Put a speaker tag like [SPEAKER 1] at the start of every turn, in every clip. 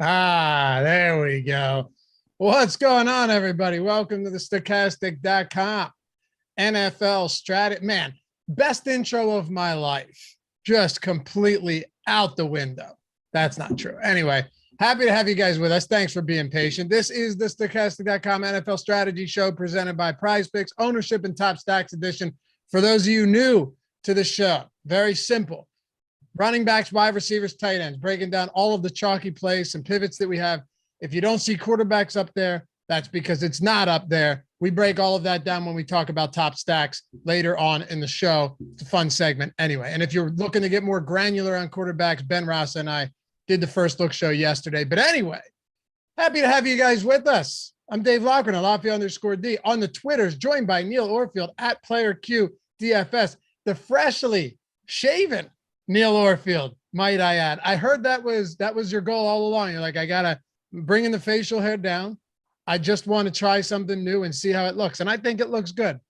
[SPEAKER 1] There we go. What's going on, everybody? Welcome to the Stokastic.com NFL strategy. Man, best intro of my life. Just completely out the window. That's not true. Anyway, happy to have you guys with us. Thanks for being patient. This is the Stokastic.com NFL strategy show presented by PrizePicks, ownership and top stacks edition. For those of you new to the show, very simple. Running backs, wide receivers, tight ends, breaking down all of the chalky plays and pivots that we have. If you don't see quarterbacks up there, that's because it's not up there. We break all of that down when we talk about top stacks later on in the show. It's a fun segment anyway. And if you're looking to get more granular on quarterbacks, Ben Ross and I did the first look show yesterday. But anyway, happy to have you guys with us. I'm Dave Loughran at Lafayette_D on the Twitters, joined by Neil Orfield at PlayerQ DFS, the freshly shaven Neil Orfield, might I add. I heard that was your goal all along. You're like, I gotta bring in the facial hair down. I just want to try something new and see how it looks. And I think it looks good.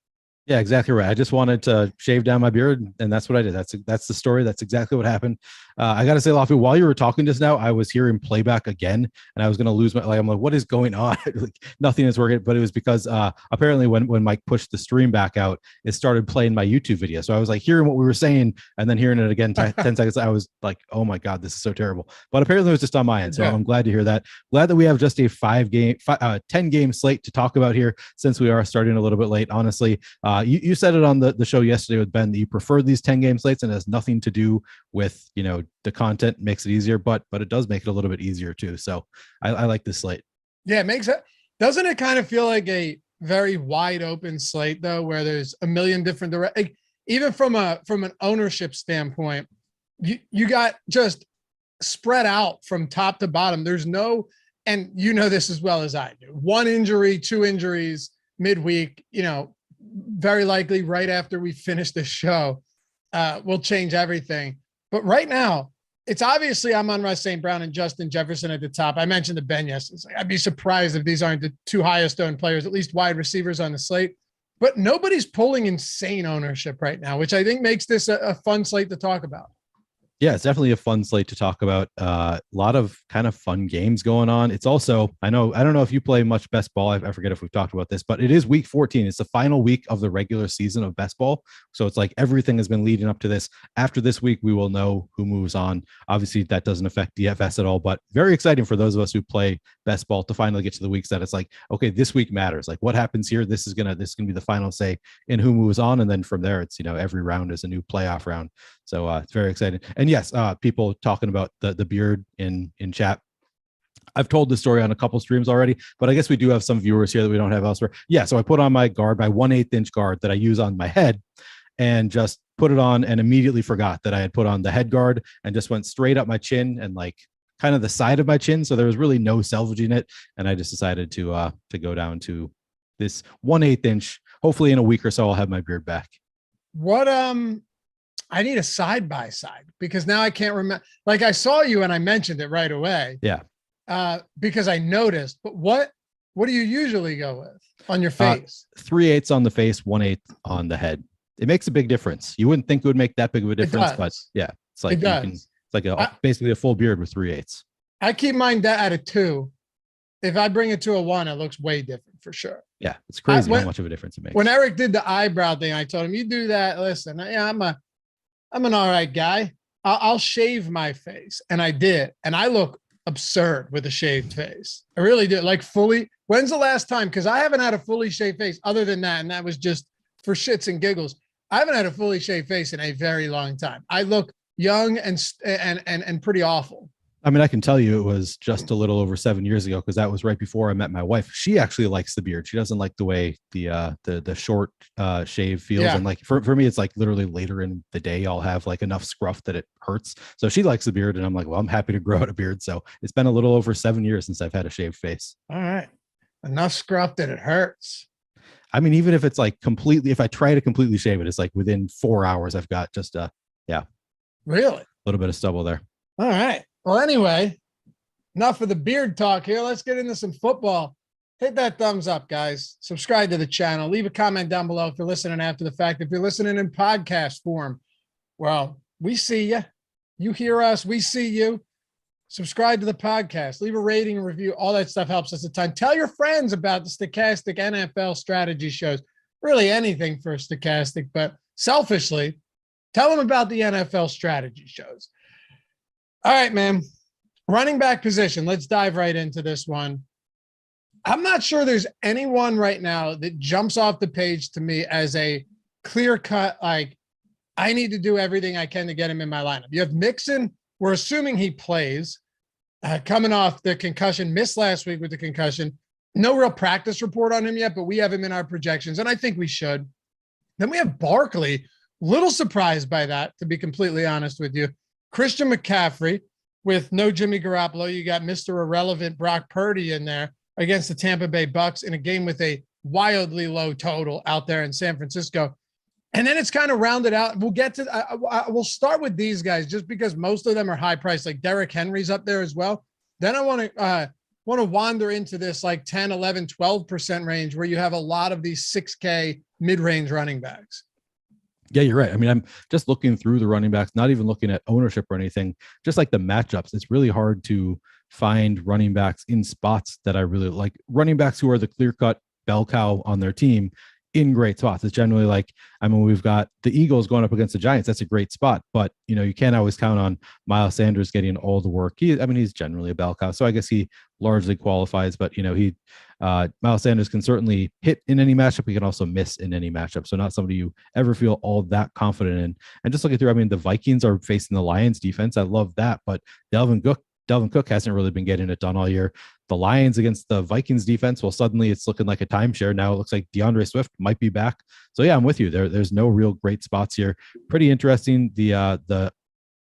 [SPEAKER 2] Yeah, exactly right. I just wanted to shave down my beard, and that's what I did. That's the story. That's exactly what happened. I got to say, Lafayette, while you were talking just now, I was hearing playback again, and I was going to lose my. I'm like, what is going on? Like, nothing is working. But it was because apparently when Mike pushed the stream back out, it started playing my YouTube video. So I was like hearing what we were saying, and then hearing it again 10 seconds. I was like, oh my god, this is so terrible. But apparently it was just on my end. So I'm glad to hear that. Glad that we have just a 10 game slate to talk about here, since we are starting a little bit late. Honestly. You said it on the show yesterday with Ben that you preferred these 10 game slates, and it has nothing to do with, the content makes it easier, but it does make it a little bit easier too. So I like this slate. Yeah,
[SPEAKER 1] it makes it. Doesn't it kind of feel like a very wide open slate though, where there's a million different even from an ownership standpoint, you got just spread out from top to bottom. There's no, and this as well as I do, one injury, two injuries midweek, very likely right after we finish the show, will change everything. But right now, it's obviously Amon-Ra St. Brown and Justin Jefferson at the top. I mentioned the Ben yesterday. I'd be surprised if these aren't the two highest owned players, at least wide receivers on the slate. But nobody's pulling insane ownership right now, which I think makes this a fun slate to talk about.
[SPEAKER 2] Yeah, it's definitely a fun slate to talk about. A lot of kind of fun games going on. It's also, I don't know if you play much best ball. I forget if we've talked about this, but it is week 14. It's the final week of the regular season of best ball. So it's like everything has been leading up to this. After this week, we will know who moves on. Obviously, that doesn't affect DFS at all, but very exciting for those of us who play best ball to finally get to the weeks that it's like, okay, this week matters. Like what happens here? This is gonna be the final say in who moves on. And then from there, it's, every round is a new playoff round. So it's very exciting. And yes, people talking about the beard in chat. I've told this story on a couple streams already, but I guess we do have some viewers here that we don't have elsewhere. Yeah, so I put on my guard, my 1/8 inch guard that I use on my head, and just put it on and immediately forgot that I had put on the head guard, and just went straight up my chin and like kind of the side of my chin. So there was really no salvaging it. And I just decided to go down to this 1/8 inch. Hopefully in a week or so, I'll have my beard back.
[SPEAKER 1] What, I need a side by side because now I can't remember. Like I saw you and I mentioned it right away.
[SPEAKER 2] Yeah.
[SPEAKER 1] Because I noticed. But what do you usually go with on your face?
[SPEAKER 2] 3/8 on the face, 1/8 on the head. It makes a big difference. You wouldn't think it would make that big of a difference, but yeah, it's like it's like basically a full beard with 3/8.
[SPEAKER 1] I keep mine at a 2. If I bring it to a 1, it looks way different for sure.
[SPEAKER 2] Yeah, it's crazy how much of a difference it makes.
[SPEAKER 1] When Eric did the eyebrow thing, I told him, "You do that. Listen, I'm an all right guy. I'll shave my face." And I did. And I look absurd with a shaved face. I really do. Like fully. When's the last time? Because I haven't had a fully shaved face other than that. And that was just for shits and giggles. I haven't had a fully shaved face in a very long time. I look young and pretty awful.
[SPEAKER 2] I mean, I can tell you it was just a little over 7 years ago, because that was right before I met my wife. She actually likes the beard. She doesn't like the way the short shave feels. Yeah. And like for me, it's like literally later in the day, I'll have like enough scruff that it hurts. So she likes the beard, and I'm like, well, I'm happy to grow out a beard. So it's been a little over 7 years since I've had a shaved face.
[SPEAKER 1] All right. Enough scruff that it hurts.
[SPEAKER 2] I mean, even if it's like if I try to completely shave it, it's like within 4 hours, I've got just
[SPEAKER 1] really
[SPEAKER 2] a little bit of stubble there.
[SPEAKER 1] All right. Well, anyway, enough of the beard talk here. Let's get into some football. Hit that thumbs up, guys. Subscribe to the channel. Leave a comment down below if you're listening after the fact. If you're listening in podcast form, well, we see you. You hear us. We see you. subscribe to the podcast, leave a rating and review. All that stuff helps us a ton. Tell your friends about the Stokastic NFL strategy shows. Really anything for Stokastic, but selfishly, tell them about the NFL strategy shows. All right, man. Running back position. Let's dive right into this one. I'm not sure there's anyone right now that jumps off the page to me as a clear cut, like, I need to do everything I can to get him in my lineup. You have Mixon. We're assuming he plays, coming off the concussion, missed last week with the concussion. No real practice report on him yet, but we have him in our projections, and I think we should. Then we have Barkley. Little surprised by that, to be completely honest with you. Christian McCaffrey with no Jimmy Garoppolo. You got Mr. Irrelevant Brock Purdy in there against the Tampa Bay Bucks in a game with a wildly low total out there in San Francisco. And then it's kind of rounded out. We'll get to, we'll start with these guys just because most of them are high priced, like Derrick Henry's up there as well. Then I want to wander into this like 10, 11, 12% range where you have a lot of these 6K mid-range running backs.
[SPEAKER 2] Yeah, you're right. I mean, I'm just looking through the running backs, not even looking at ownership or anything, just like the matchups. It's really hard to find running backs in spots that I really like. Running backs who are the clear-cut bell cow on their team in great spots. It's generally like, I mean, we've got the Eagles going up against the Giants. That's a great spot, but you know, you can't always count on Miles Sanders getting all the work. He's generally a bell cow, so I guess he largely qualifies, but you know, Miles Sanders can certainly hit in any matchup. He can also miss in any matchup. So not somebody you ever feel all that confident in. And just looking through, I mean, the Vikings are facing the Lions defense. I love that, but Dalvin Cook hasn't really been getting it done all year. The Lions against the Vikings defense, well, suddenly it's looking like a timeshare. Now it looks like DeAndre Swift might be back. So yeah, I'm with you. There's no real great spots here. Pretty interesting. The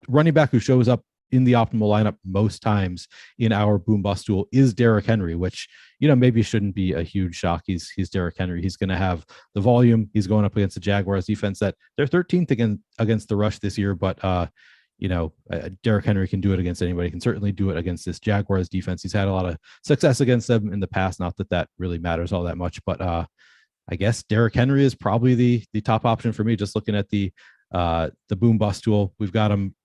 [SPEAKER 2] running back who shows up in the optimal lineup most times in our boom bust tool is Derrick Henry, which, you know, maybe shouldn't be a huge shock. He's Derrick Henry. He's going to have the volume. He's going up against the Jaguars defense that they're 13th against the rush this year, but Derrick Henry can do it against anybody. He can certainly do it against this Jaguars defense. He's had a lot of success against them in the past. Not that really matters all that much, but I guess Derrick Henry is probably the top option for me. Just looking at the boom bust tool, we've got him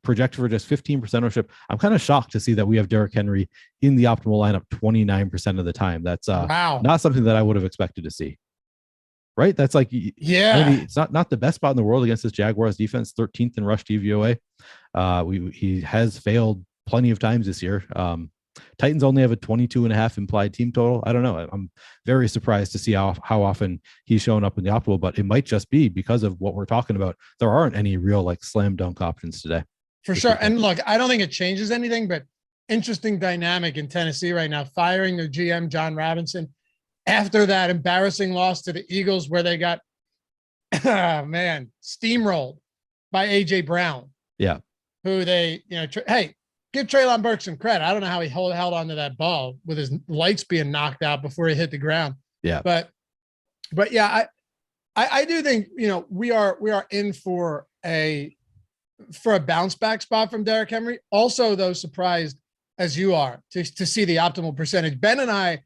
[SPEAKER 2] projected for just 15% ownership. I'm kind of shocked to see that we have Derrick Henry in the optimal lineup 29% of the time. That's
[SPEAKER 1] wow. Not
[SPEAKER 2] something that I would have expected to see. Right? That's like,
[SPEAKER 1] yeah,
[SPEAKER 2] maybe it's not the best spot in the world against this Jaguars defense, 13th in rush DVOA. He has failed plenty of times this year. Titans only have a 22.5 implied team total. I don't know. I'm very surprised to see how often he's shown up in the optimal, but it might just be because of what we're talking about. There aren't any real like slam dunk options today.
[SPEAKER 1] For sure. And look, I don't think it changes anything, but interesting dynamic in Tennessee right now, firing their GM, John Robinson, after that embarrassing loss to the Eagles where they got, steamrolled by A.J. Brown.
[SPEAKER 2] Yeah.
[SPEAKER 1] Who they, hey, give Treylon Burks some credit. I don't know how he held onto that ball with his lights being knocked out before he hit the ground.
[SPEAKER 2] Yeah.
[SPEAKER 1] But yeah, I do think, we are in for a bounce back spot from Derrick Henry. Also, though, surprised as you are to see the optimal percentage. Ben and I,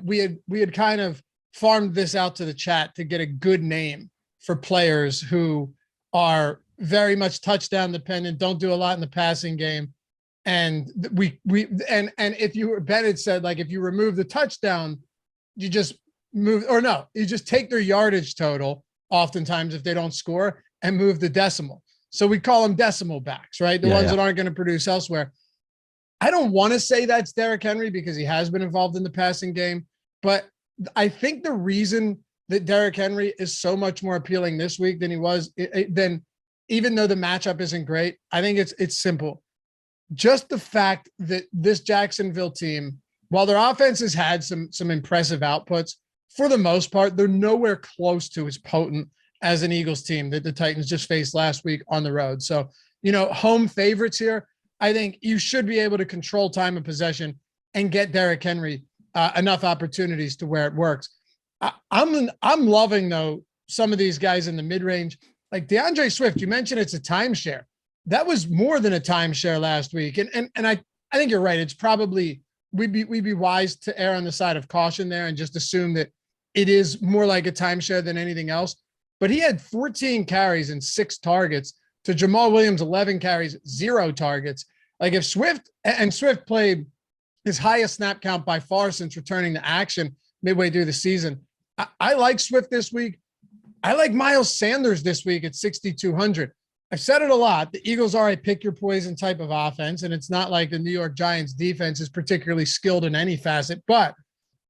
[SPEAKER 1] we had kind of farmed this out to the chat to get a good name for players who are very much touchdown dependent, don't do a lot in the passing game. And if Ben had said, like, if you remove the touchdown, you just you just take their yardage total oftentimes if they don't score and move the decimal. So we call them decimal backs, right? The ones that aren't going to produce elsewhere. I don't want to say that's Derrick Henry because he has been involved in the passing game, but I think the reason that Derrick Henry is so much more appealing this week than he was then, even though the matchup isn't great, I think it's simple. Just the fact that this Jacksonville team, while their offense has had some impressive outputs, for the most part, they're nowhere close to as potent as an Eagles team that the Titans just faced last week on the road. So, home favorites here. I think you should be able to control time of possession and get Derrick Henry enough opportunities to where it works. I'm loving, though, some of these guys in the mid-range. Like DeAndre Swift, you mentioned it's a timeshare. That was more than a timeshare last week. And I think you're right. It's probably we'd be wise to err on the side of caution there and just assume that it is more like a timeshare than anything else. But he had 14 carries and 6 targets to Jamal Williams, 11 carries, 0 targets. Like if Swift played his highest snap count by far since returning to action midway through the season. I like Swift this week. I like Miles Sanders this week at 6,200. I've said it a lot. The Eagles are a pick your poison type of offense, and it's not like the New York Giants defense is particularly skilled in any facet, but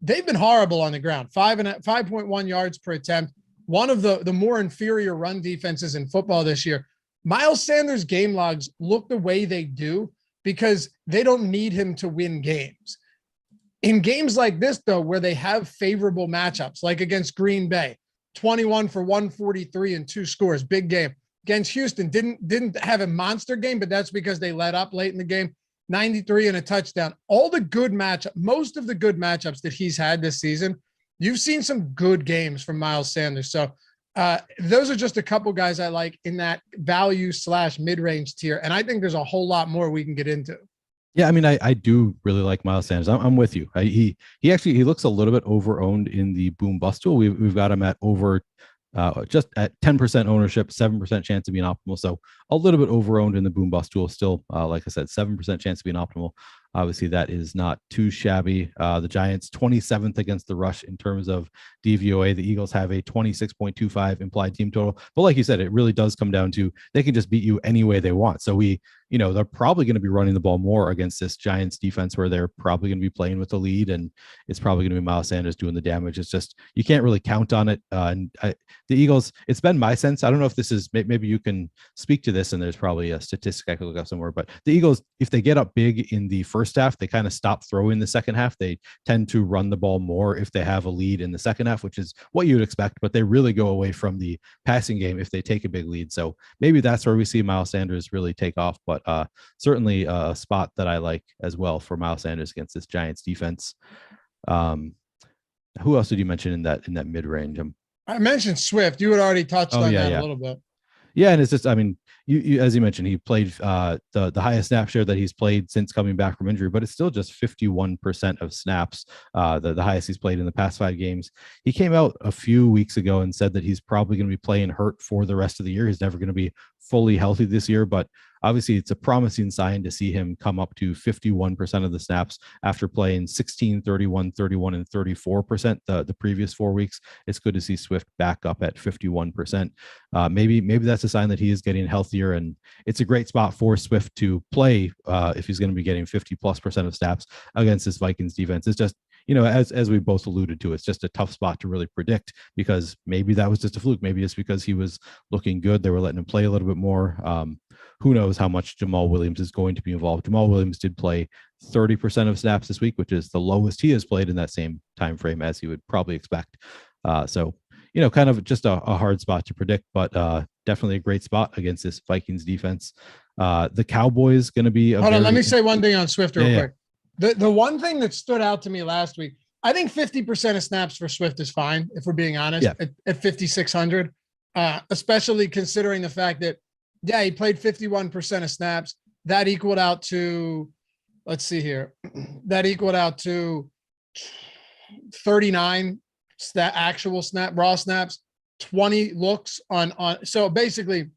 [SPEAKER 1] they've been horrible on the ground. 5.1 yards per attempt. One of the more inferior run defenses in football this year. Miles Sanders' game logs look the way they do because they don't need him to win games. In games like this, though, where they have favorable matchups, like against Green Bay, 21 for 143 and 2 scores, big game. Against Houston, didn't have a monster game, but that's because they let up late in the game. 93 and a touchdown. Most of the good matchups that he's had this season, you've seen some good games from Miles Sanders. So those are just a couple guys I like in that value / mid-range tier. And I think there's a whole lot more we can get into.
[SPEAKER 2] Yeah, I mean, I do really like Miles Sanders. I'm with you. He looks a little bit over-owned in the boom bust tool. We've got him at over just at 10% ownership, 7% chance of being optimal. So a little bit over-owned in the boom bust tool. Still, like I said, 7% chance of being optimal. Obviously, that is not too shabby. The Giants 27th against the rush in terms of DVOA. The Eagles have a 26.25 implied team total. But like you said, it really does come down to they can just beat you any way they want. So they're probably going to be running the ball more against this Giants defense where they're probably going to be playing with the lead, and it's probably going to be Miles Sanders doing the damage. It's just, you can't really count on it. The Eagles, it's been my sense. I don't know if this is, maybe you can speak to this, and there's probably a statistic I could look up somewhere, but the Eagles, if they get up big in the first half, they kind of stop throwing the second half. They tend to run the ball more if they have a lead in the second half, which is what you would expect, but they really go away from the passing game if they take a big lead. So maybe that's where we see Miles Sanders really take off, but certainly a spot that I like as well for Miles Sanders against this Giants defense. Who else did you mention in that mid-range?
[SPEAKER 1] I mentioned Swift. You had already touched on that a little bit.
[SPEAKER 2] Yeah, and it's just, I mean, you as you mentioned, he played the highest snap share that he's played since coming back from injury, but it's still just 51% of snaps, the highest he's played in the past 5 games. He came out a few weeks ago and said that he's probably going to be playing hurt for the rest of the year. He's never going to be fully healthy this year, but obviously it's a promising sign to see him come up to 51% of the snaps after playing 16, 31, 31, and 34% the previous 4 weeks. It's good to see Swift back up at 51%. Maybe that's a sign that he is getting healthier, and it's a great spot for Swift to play if he's going to be getting 50+% of snaps against this Vikings defense. It's just, as we both alluded to, it's just a tough spot to really predict, because maybe that was just a fluke. Maybe it's because he was looking good. They were letting him play a little bit more. Who knows how much Jamal Williams is going to be involved. Jamal Williams did play 30% of snaps this week, which is the lowest he has played in that same time frame, as you would probably expect. So, kind of just a hard spot to predict, but definitely a great spot against this Vikings defense. The Cowboys going to be
[SPEAKER 1] Hold on, let me say one thing on Swift real quick. The one thing that stood out to me last week, I think 50% of snaps for Swift is fine, if we're being honest, at 5,600, especially considering the fact that, he played 51% of snaps. That equaled out to, let's see here, that equaled out to 39 actual raw snaps, 20 looks on. So basically,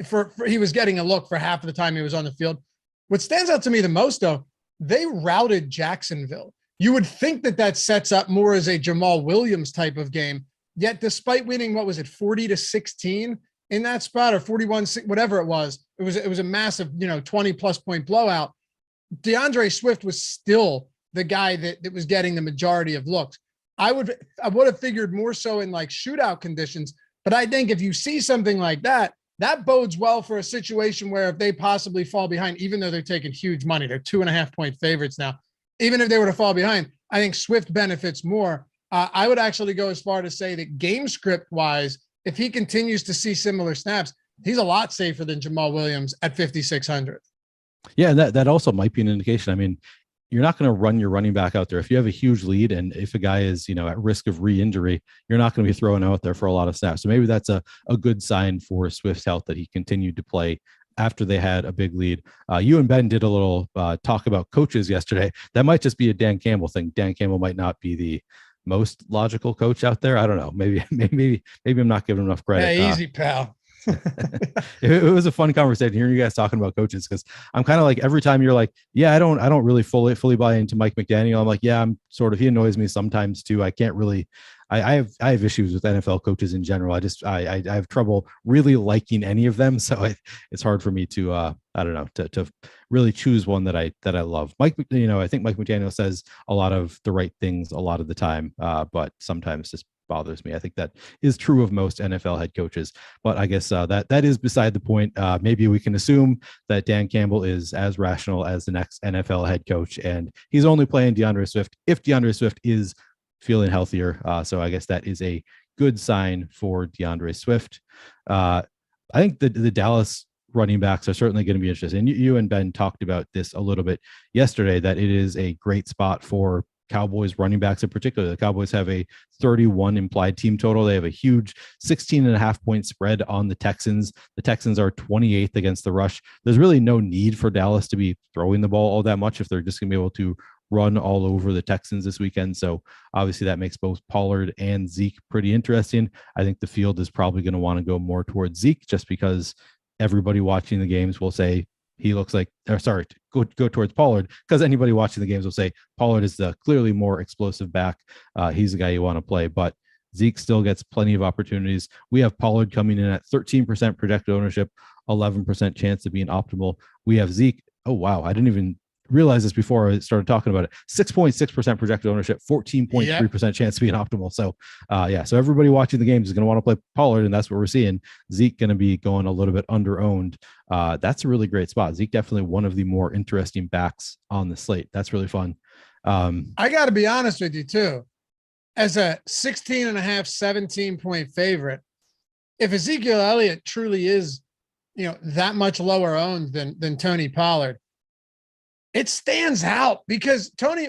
[SPEAKER 1] for he was getting a look for half of the time he was on the field. What stands out to me the most, though, they routed Jacksonville. You would think that sets up more as a Jamal Williams type of game. Yet, despite winning, 40-16 in that spot, or 41, whatever it was a massive, 20+ point blowout. DeAndre Swift was still the guy that was getting the majority of looks. I would have figured more so in like shootout conditions, but I think if you see something like that, that bodes well for a situation where if they possibly fall behind, even though they're taking huge money, they're 2.5 point favorites now. Even if they were to fall behind, I think Swift benefits more. I would actually go as far to say that game script wise, if he continues to see similar snaps, he's a lot safer than Jamal Williams at 5,600.
[SPEAKER 2] Yeah, that also might be an indication. I mean, you're not going to run your running back out there. If you have a huge lead and if a guy is, at risk of re-injury, you're not going to be throwing out there for a lot of snaps. So maybe that's a good sign for Swift's health that he continued to play after they had a big lead. You and Ben did a little talk about coaches yesterday. That might just be a Dan Campbell thing. Dan Campbell might not be the most logical coach out there. I don't know. Maybe I'm not giving enough credit.
[SPEAKER 1] Yeah, easy, pal.
[SPEAKER 2] It was a fun conversation hearing you guys talking about coaches, because I'm kind of like, every time you're like, yeah, I don't really fully buy into Mike McDaniel. I'm like, yeah, I'm sort of, he annoys me sometimes too. I can't really, I have issues with NFL coaches in general. I have trouble really liking any of them. So it's hard for me to I don't know, to really choose one that I love. Mike, I think Mike McDaniel says a lot of the right things a lot of the time, but sometimes just bothers me. I think that is true of most NFL head coaches, but I guess that is beside the point. Maybe we can assume that Dan Campbell is as rational as the next NFL head coach, and he's only playing DeAndre Swift if DeAndre Swift is feeling healthier. So I guess that is a good sign for DeAndre Swift. I think the Dallas running backs are certainly going to be interesting. You and Ben talked about this a little bit yesterday, that it is a great spot for Cowboys running backs in particular. The Cowboys have a 31 implied team total. They have a huge 16.5 point spread on the Texans. The Texans are 28th against the rush. There's really no need for Dallas to be throwing the ball all that much if they're just going to be able to run all over the Texans this weekend. So obviously that makes both Pollard and Zeke pretty interesting. I think the field is probably going to want to go more towards Zeke, just because everybody watching the games will say he looks like, or sorry, go towards Pollard, because anybody watching the games will say Pollard is the clearly more explosive back. He's the guy you want to play, but Zeke still gets plenty of opportunities. We have Pollard coming in at 13% projected ownership, 11% chance of being optimal. We have Zeke. Oh, wow. I didn't even realize this before I started talking about it. 6.6% projected ownership, 14.3% chance of being optimal. So so everybody watching the games is going to want to play Pollard, and that's what we're seeing. Zeke going to be going a little bit under owned. That's a really great spot. Zeke definitely one of the more interesting backs on the slate. That's really fun.
[SPEAKER 1] I got to be honest with you too. As a 16.5, 17 point favorite, if Ezekiel Elliott truly is, that much lower owned than Tony Pollard, it stands out because Tony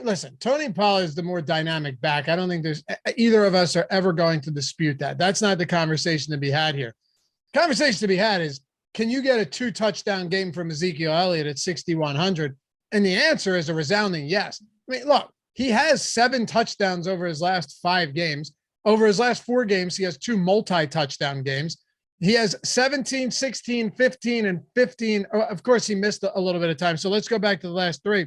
[SPEAKER 1] Pollard is the more dynamic back. I don't think there's either of us are ever going to dispute that. That's not the conversation to be had here. Conversation to be had is, can you get a 2 touchdown game from Ezekiel Elliott at 6,100? And the answer is a resounding yes. I mean, look, he has 7 touchdowns over his last 5 games. Over his last 4 games, he has 2 multi-touchdown games. He has 17, 16, 15, and 15. Of course, he missed a little bit of time. So let's go back to the last 3.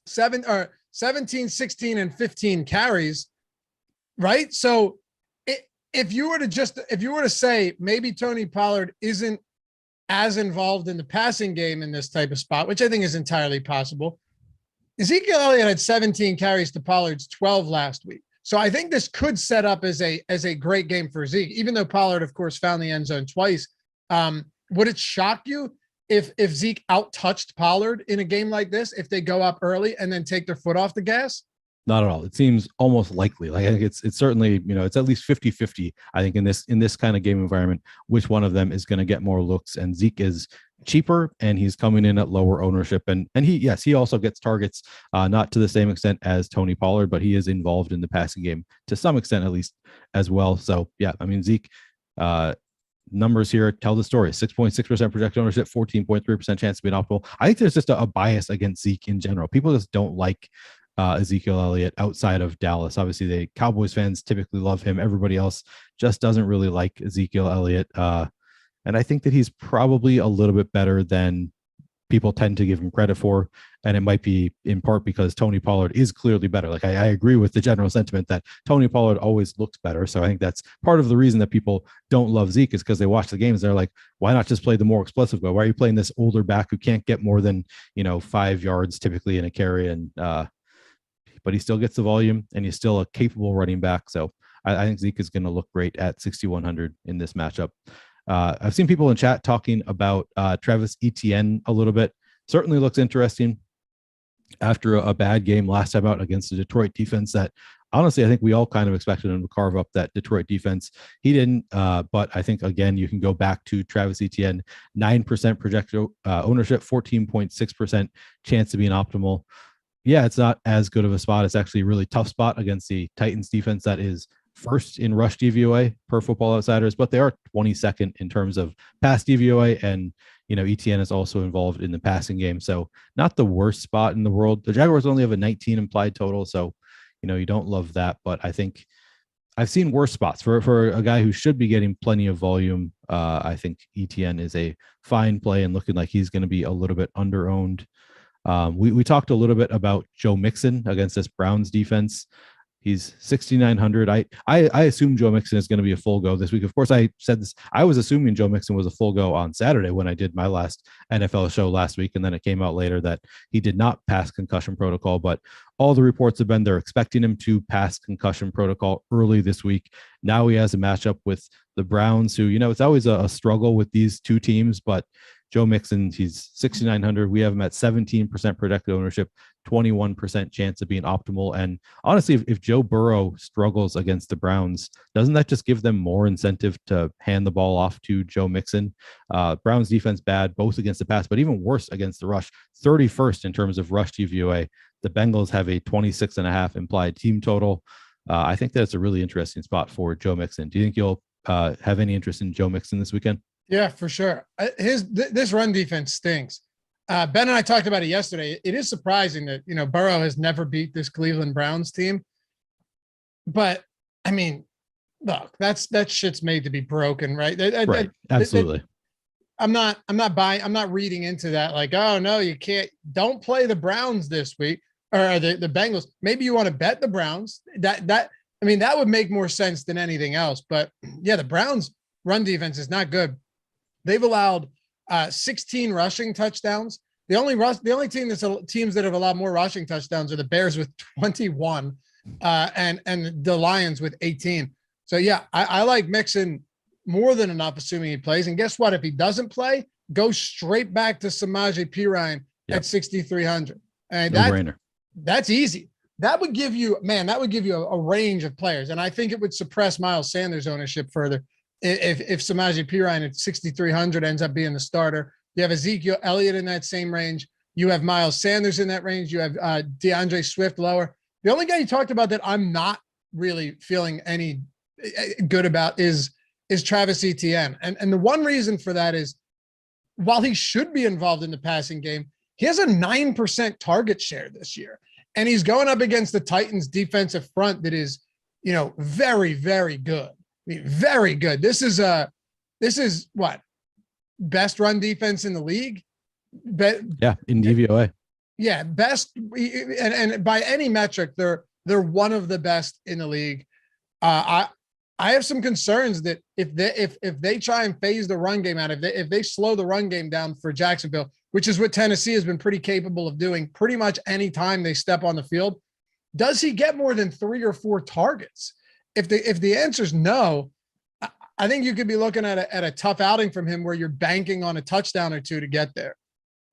[SPEAKER 1] 17, 16, and 15 carries, right? So if you were to say maybe Tony Pollard isn't as involved in the passing game in this type of spot, which I think is entirely possible, Ezekiel Elliott had 17 carries to Pollard's 12 last week. So I think this could set up as a great game for Zeke, even though Pollard, of course, found the end zone twice. Would it shock you if Zeke out-touched Pollard in a game like this, if they go up early and then take their foot off the gas?
[SPEAKER 2] Not at all. It seems almost likely. Like, I think it's certainly, it's at least 50-50, I think, in this kind of game environment, which one of them is going to get more looks. And Zeke is cheaper and he's coming in at lower ownership. And he also gets targets, not to the same extent as Tony Pollard, but he is involved in the passing game to some extent, at least, as well. So yeah, I mean, Zeke, numbers here tell the story. 6.6% projected ownership, 14.3% chance to be an optimal. I think there's just a bias against Zeke in general. People just don't like Ezekiel Elliott outside of Dallas. Obviously, the Cowboys fans typically love him. Everybody else just doesn't really like Ezekiel Elliott. And I think that he's probably a little bit better than people tend to give him credit for. And it might be in part because Tony Pollard is clearly better. Like, I agree with the general sentiment that Tony Pollard always looks better. So I think that's part of the reason that people don't love Zeke, is because they watch the games. They're like, why not just play the more explosive guy? Why are you playing this older back who can't get more than, 5 yards typically in a carry? And, but he still gets the volume and he's still a capable running back. So I think Zeke is going to look great at 6,100 in this matchup. I've seen people in chat talking about Travis Etienne a little bit. Certainly looks interesting after a bad game last time out against the Detroit defense that, honestly, I think we all kind of expected him to carve up that Detroit defense. He didn't, but I think, again, you can go back to Travis Etienne, 9% projected ownership, 14.6% chance to be an optimal. Yeah, it's not as good of a spot. It's actually a really tough spot against the Titans defense that is first in rush DVOA per Football Outsiders, but they are 22nd in terms of pass DVOA. And, Etienne is also involved in the passing game. So not the worst spot in the world. The Jaguars only have a 19 implied total. So, you don't love that, but I think I've seen worse spots for a guy who should be getting plenty of volume. I think ETN is a fine play and looking like he's going to be a little bit underowned. We talked a little bit about Joe Mixon against this Browns defense. He's 6,900. I assume Joe Mixon is going to be a full go this week. Of course, I said this. I was assuming Joe Mixon was a full go on Saturday when I did my last NFL show last week, and then it came out later that he did not pass concussion protocol. But all the reports have been they're expecting him to pass concussion protocol early this week. Now he has a matchup with the Browns, who, it's always a struggle with these two teams, but Joe Mixon, he's 6,900. We have him at 17% projected ownership, 21% chance of being optimal. And honestly, if Joe Burrow struggles against the Browns, doesn't that just give them more incentive to hand the ball off to Joe Mixon? Browns defense bad, both against the pass, but even worse against the rush, 31st in terms of rush DVOA. The Bengals have a 26.5 implied team total. I think that's a really interesting spot for Joe Mixon. Do you think you'll have any interest in Joe Mixon this weekend?
[SPEAKER 1] Yeah, for sure. This run defense stinks. Ben and I talked about it yesterday. It is surprising that, Burrow has never beat this Cleveland Browns team. But I mean, look, that shit's made to be broken, right?
[SPEAKER 2] Right. Absolutely.
[SPEAKER 1] I'm not reading into that. Like, oh no, you don't play the Browns this week or the Bengals. Maybe you want to bet the Browns. That would make more sense than anything else. But yeah, the Browns run defense is not good. They've allowed 16 rushing touchdowns. The only teams that have allowed more rushing touchdowns are the Bears with 21, and the Lions with 18. So yeah, I like Mixon more than enough, assuming he plays. And guess what? If he doesn't play, go straight back to Samaje Perine at 6,300. And
[SPEAKER 2] no-brainer.
[SPEAKER 1] That's easy. That would give you a range of players, and I think it would suppress Miles Sanders' ownership further. If Samaje Perine at 6,300 ends up being the starter. You have Ezekiel Elliott in that same range. You have Miles Sanders in that range. You have DeAndre Swift lower. The only guy you talked about that I'm not really feeling any good about is Travis Etienne. And the one reason for that is, while he should be involved in the passing game, he has a 9% target share this year. And he's going up against the Titans defensive front that is, very, very good. Very good. This is what? Best run defense in the league?
[SPEAKER 2] In DVOA.
[SPEAKER 1] Yeah, best, and by any metric, they're one of the best in the league. I have some concerns that if they try and phase the run game out, if they slow the run game down for Jacksonville, which is what Tennessee has been pretty capable of doing pretty much any time they step on the field, does he get more than 3 or 4 targets? If the answer is no, I think you could be looking at a tough outing from him where you're banking on a touchdown or two to get there.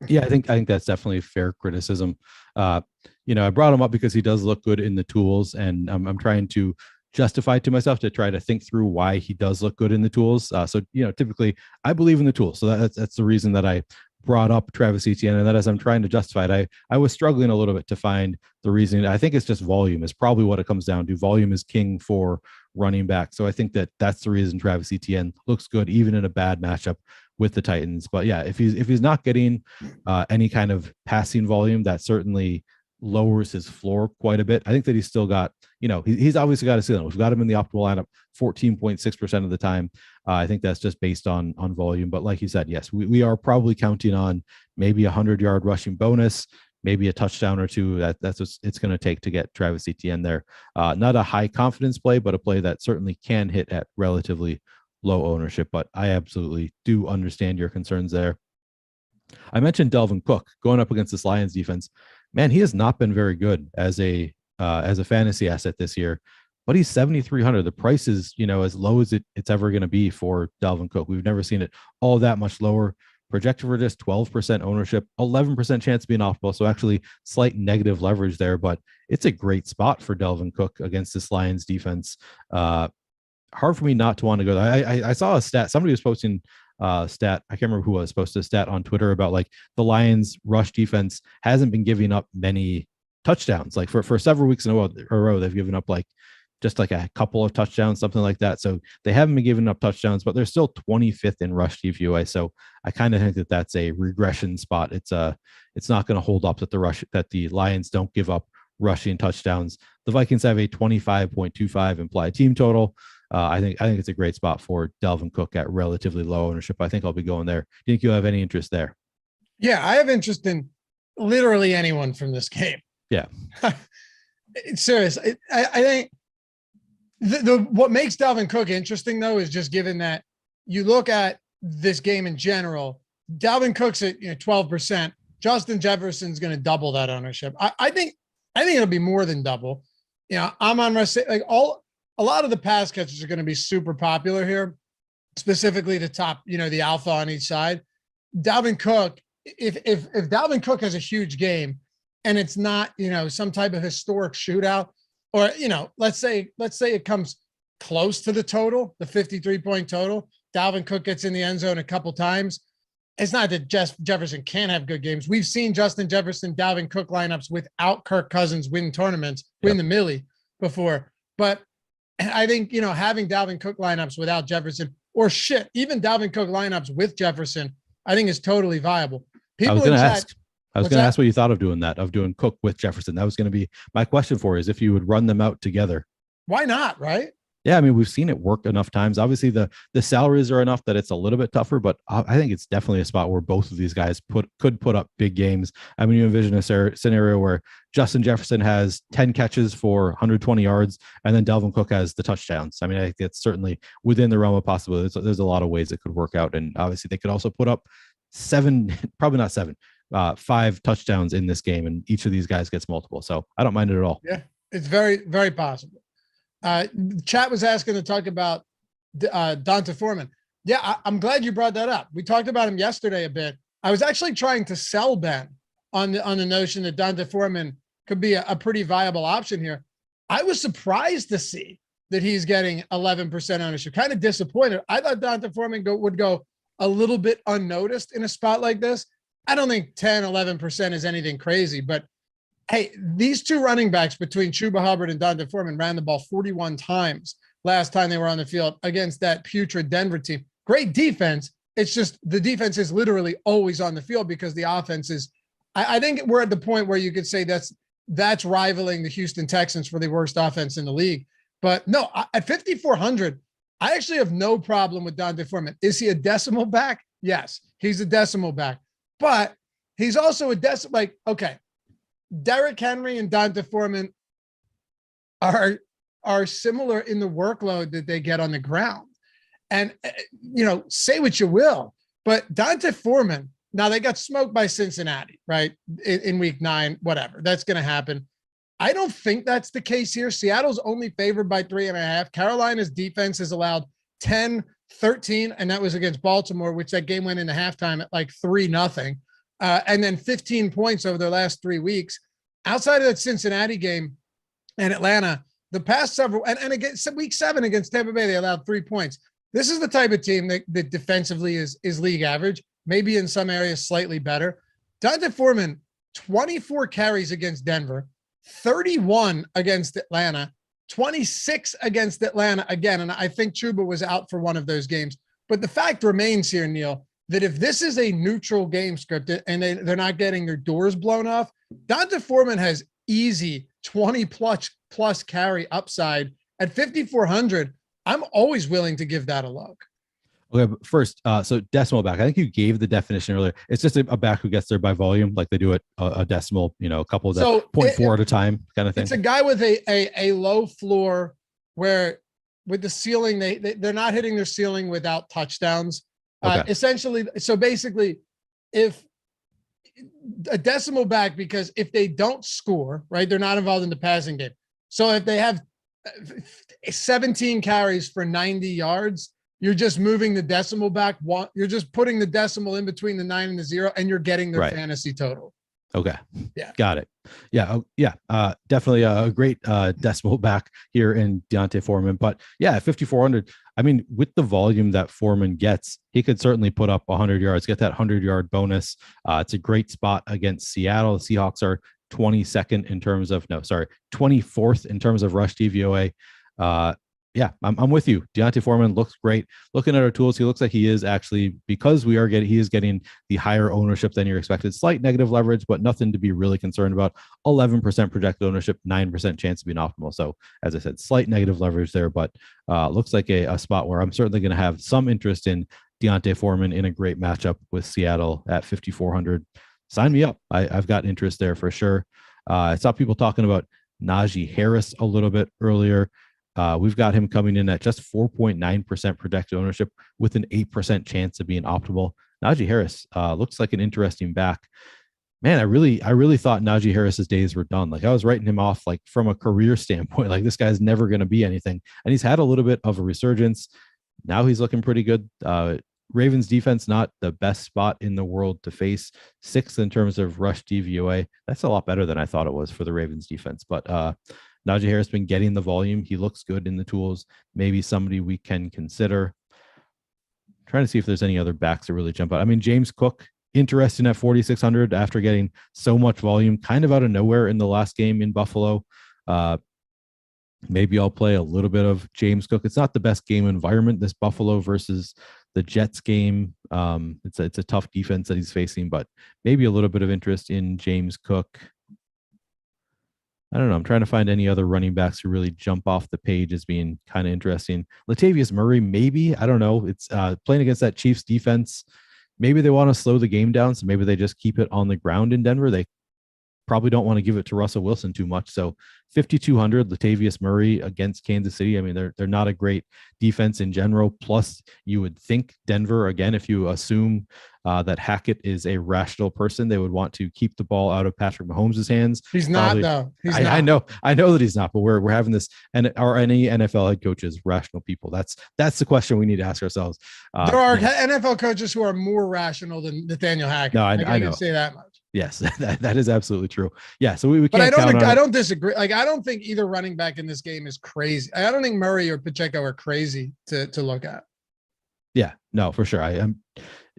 [SPEAKER 2] Yeah, I think that's definitely fair criticism. I brought him up because he does look good in the tools, and I'm trying to justify to myself to try to think through why he does look good in the tools. So typically I believe in the tools, so that's the reason that I brought up Travis Etienne, and that as I'm trying to justify it, I was struggling a little bit to find the reason. I think it's just volume is probably what it comes down to. Volume is king for running back. So I think that's the reason Travis Etienne looks good even in a bad matchup with the Titans. But yeah, if he's not getting any kind of passing volume, that certainly lowers his floor quite a bit. I think that he's still got, he's obviously got a ceiling. We've got him in the optimal lineup 14.6% of the time. I think that's just based on volume. But like you said, yes, we are probably counting on maybe a 100-yard rushing bonus, maybe a touchdown or two. That's what it's going to take to get Travis Etienne there. Not a high confidence play, but a play that certainly can hit at relatively low ownership. But I absolutely do understand your concerns there. I mentioned Dalvin Cook going up against this Lions defense. Man, he has not been very good as a fantasy asset this year, but he's 7,300. The price is, as low as it's ever going to be for Dalvin Cook. We've never seen it all that much lower. Projected for just 12% ownership, 11% chance of being optimal. So actually slight negative leverage there, but it's a great spot for Dalvin Cook against this Lions defense. Hard for me not to want to go there. I saw a stat. Somebody was posting stat. I can't remember who was posted a stat on Twitter about like the Lions rush defense hasn't been giving up many touchdowns. Like for several weeks in a row, they've given up like just like a couple of touchdowns, something like that. So they haven't been giving up touchdowns, but they're still 25th in rush DVOA. So I kind of think that's a regression spot. It's not going to hold up that the Lions don't give up rushing touchdowns. The Vikings have a 25.25 implied team total. I think it's a great spot for Dalvin Cook at relatively low ownership. I think I'll be going there. Do you think you have any interest there?
[SPEAKER 1] Yeah, I have interest in literally anyone from this game.
[SPEAKER 2] Yeah.
[SPEAKER 1] It's serious. I think the what makes Dalvin Cook interesting, though, is just given that you look at this game in general, Dalvin Cook's at 12%. Justin Jefferson's going to double that ownership. I think it'll be more than double. I'm on a lot of the pass catchers are going to be super popular here, specifically the top, the alpha on each side. Dalvin Cook, if Dalvin Cook has a huge game and it's not, some type of historic shootout, or, let's say it comes close to the total, the 53-point total, Dalvin Cook gets in the end zone a couple times. It's not that Jefferson can't have good games. We've seen Justin Jefferson, Dalvin Cook lineups without Kirk Cousins win tournaments, win the Millie before. But I think, having Dalvin Cook lineups without Jefferson, or even Dalvin Cook lineups with Jefferson, I think is totally viable.
[SPEAKER 2] I was going to ask what you thought of doing Cook with Jefferson. That was going to be my question for you, is if you would run them out together.
[SPEAKER 1] Why not, right?
[SPEAKER 2] Yeah, I mean, we've seen it work enough times. Obviously, the salaries are enough that it's a little bit tougher, but I think it's definitely a spot where both of these guys could put up big games. I mean, you envision a scenario where Justin Jefferson has 10 catches for 120 yards, and then Dalvin Cook has the touchdowns. I mean, I think it's certainly within the realm of possibility. There's a lot of ways it could work out, and obviously they could also put up 5 touchdowns in this game, and each of these guys gets multiple. So I don't mind it at all.
[SPEAKER 1] Yeah, it's very, very possible. Chat was asking to talk about D'Onta Foreman. Yeah, I'm glad you brought that up. We talked about him yesterday a bit. I was actually trying to sell Ben on the notion that D'Onta Foreman could be a pretty viable option here. I was surprised to see that he's getting 11% ownership. Kind of disappointed. I thought D'Onta Foreman would go a little bit unnoticed in a spot like this. I don't think 10, 11% is anything crazy, but hey, these two running backs between Chuba Hubbard and D'Onta Foreman ran the ball 41 times last time they were on the field against that putrid Denver team. Great defense. It's just the defense is literally always on the field because the offense is, I think we're at the point where you could say that's rivaling the Houston Texans for the worst offense in the league. But no, at 5,400, I actually have no problem with D'Onta Foreman. Is he a decimal back? Yes, he's a decimal back, but he's also a decimal, okay. Derrick Henry and D'Onta Foreman are similar in the workload that they get on the ground. And, say what you will, but D'Onta Foreman, now they got smoked by Cincinnati, right? In week 9, whatever, that's going to happen. I don't think that's the case here. Seattle's only favored by 3.5. Carolina's defense has allowed 10, 13, and that was against Baltimore, which that game went into halftime at 3-0. And then 15 points over their last 3 weeks. Outside of that Cincinnati game and Atlanta, the past several, and against week 7 against Tampa Bay, they allowed 3 points. This is the type of team that defensively is league average, maybe in some areas slightly better. D'Onta Foreman, 24 carries against Denver, 31 against Atlanta, 26 against Atlanta again. And I think Chuba was out for one of those games. But the fact remains here, Neil, that if this is a neutral game script and they're not getting their doors blown off, D'Onta Foreman has easy 20 plus carry upside at 5,400. I'm always willing to give that a look.
[SPEAKER 2] Okay, but first, so decimal back. I think you gave the definition earlier. It's just a back who gets there by volume, like they do it a decimal, a couple of 0.4 at a time kind of thing.
[SPEAKER 1] It's a guy with a low floor where with the ceiling, they're not hitting their ceiling without touchdowns. Okay. Essentially, so basically, if a decimal back, because if they don't score, right, they're not involved in the passing game. So if they have 17 carries for 90 yards, you're just moving the decimal back. You're just putting the decimal in between the 9 and the 0, and you're getting their fantasy total.
[SPEAKER 2] Okay.
[SPEAKER 1] Yeah.
[SPEAKER 2] Got it. Yeah. Definitely a great decimal back here in D'Onta Foreman. But yeah, 5,400. I mean, with the volume that Foreman gets, he could certainly put up 100 yards, get that 100-yard bonus. It's a great spot against Seattle. The Seahawks are 24th in terms of rush DVOA. Yeah, I'm with you. Deontay Foreman looks great. Looking at our tools, he looks like he is actually, because he is getting the higher ownership than you're expected. Slight negative leverage, but nothing to be really concerned about. 11% projected ownership, 9% chance to be an optimal. So as I said, slight negative leverage there, but looks like a spot where I'm certainly going to have some interest in Deontay Foreman in a great matchup with Seattle at 5,400. Sign me up. I've got interest there for sure. I saw people talking about Najee Harris a little bit earlier. We've got him coming in at just 4.9% projected ownership with an 8% chance of being optimal. Najee Harris looks like an interesting back. Man, I really thought Najee Harris's days were done. Like I was writing him off like from a career standpoint, like this guy's never going to be anything. And he's had a little bit of a resurgence. Now he's looking pretty good. Ravens defense, not the best spot in the world to face. 6th in terms of rush DVOA. That's a lot better than I thought it was for the Ravens defense. But Najee Harris been getting the volume. He looks good in the tools. Maybe somebody we can consider. I'm trying to see if there's any other backs that really jump out. I mean, James Cook, interesting at 4,600 after getting so much volume kind of out of nowhere in the last game in Buffalo. Maybe I'll play a little bit of James Cook. It's not the best game environment, this Buffalo versus the Jets game. It's a tough defense that he's facing, but maybe a little bit of interest in James Cook. I don't know. I'm trying to find any other running backs who really jump off the page as being kind of interesting. Latavius Murray, maybe. I don't know. It's playing against that Chiefs defense. Maybe they want to slow the game down, so maybe they just keep it on the ground in Denver. They probably don't want to give it to Russell Wilson too much. So 5,200, Latavius Murray against Kansas City. I mean, they're not a great defense in general. Plus, you would think Denver, again, if you assume that Hackett is a rational person, they would want to keep the ball out of Patrick Mahomes' hands.
[SPEAKER 1] He's not, though. He's not.
[SPEAKER 2] I know that he's not, but we're having this, and are any NFL head coaches rational people? That's the question we need to ask ourselves.
[SPEAKER 1] There are NFL coaches who are more rational than Nathaniel Hackett.
[SPEAKER 2] No, I know.
[SPEAKER 1] Can say that much.
[SPEAKER 2] Yes, that is absolutely true. Yeah, so we can't.
[SPEAKER 1] But I don't disagree. Like I don't think either running back in this game is crazy. I don't think Murray or Pacheco are crazy to look at.
[SPEAKER 2] Yeah, no, for sure. I am.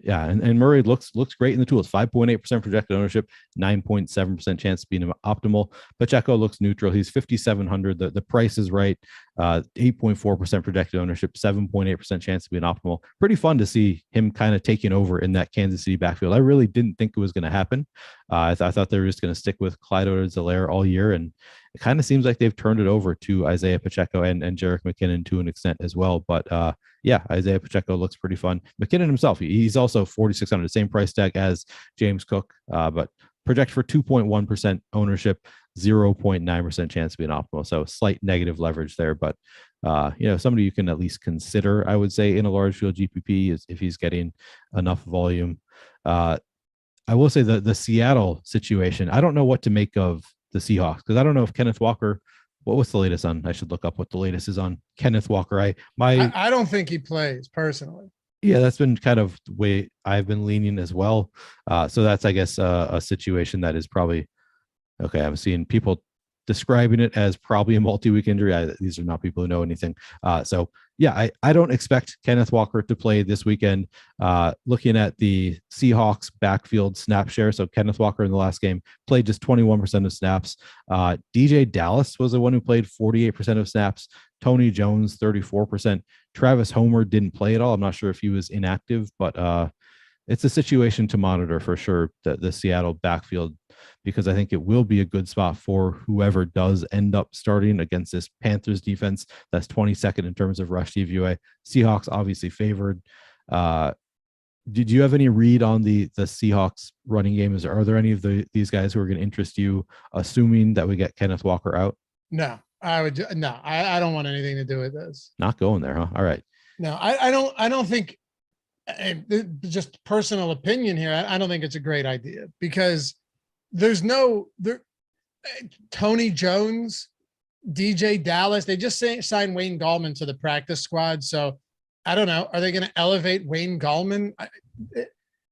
[SPEAKER 2] Yeah, and Murray looks great in the tools. 5.8% projected ownership, 9.7% chance of being optimal. Pacheco looks neutral. He's 5,700. The price is right. 8.4% projected ownership, 7.8% chance of being optimal. Pretty fun to see him kind of taking over in that Kansas City backfield. I really didn't think it was going to happen. I thought they were just going to stick with Clyde Edwards-Helaire all year, and it kind of seems like they've turned it over to Isaiah Pacheco and Jerick McKinnon to an extent as well. But yeah, Isaiah Pacheco looks pretty fun. McKinnon himself, he's also 4,600, same price tag as James Cook, but project for 2.1% ownership, 0.9% chance to be an optimal. So slight negative leverage there, but somebody you can at least consider, I would say, in a large field GPP is if he's getting enough volume. I will say the Seattle situation, I don't know what to make of the Seahawks, because I don't know if Kenneth Walker, what's the latest on? I should look up what the latest is on Kenneth Walker. I
[SPEAKER 1] don't think he plays personally.
[SPEAKER 2] Yeah, that's been kind of the way I've been leaning as well. So that's, I guess, a situation that is probably okay. I'm seeing people describing it as probably a multi-week injury. These are not people who know anything. So yeah, I don't expect Kenneth Walker to play this weekend. Looking at the Seahawks backfield snap share, so Kenneth Walker in the last game played just 21% of snaps. DJ Dallas was the one who played 48% of snaps. Tony Jones, 34%. Travis Homer didn't play at all. I'm not sure if he was inactive, but it's a situation to monitor for sure, the Seattle backfield, because I think it will be a good spot for whoever does end up starting against this Panthers defense that's 22nd in terms of rush DVOA. Seahawks obviously favored. Did you have any read on the Seahawks running game? Are there any of these guys who are going to interest you, assuming that we get Kenneth Walker out?
[SPEAKER 1] No, I don't want anything to do with this.
[SPEAKER 2] Not going there, huh? All right.
[SPEAKER 1] No, I don't think, just personal opinion here, I don't think it's a great idea, because there's Tony Jones, DJ Dallas, they just signed Wayne Gallman to the practice squad. So I don't know. Are they going to elevate Wayne Gallman?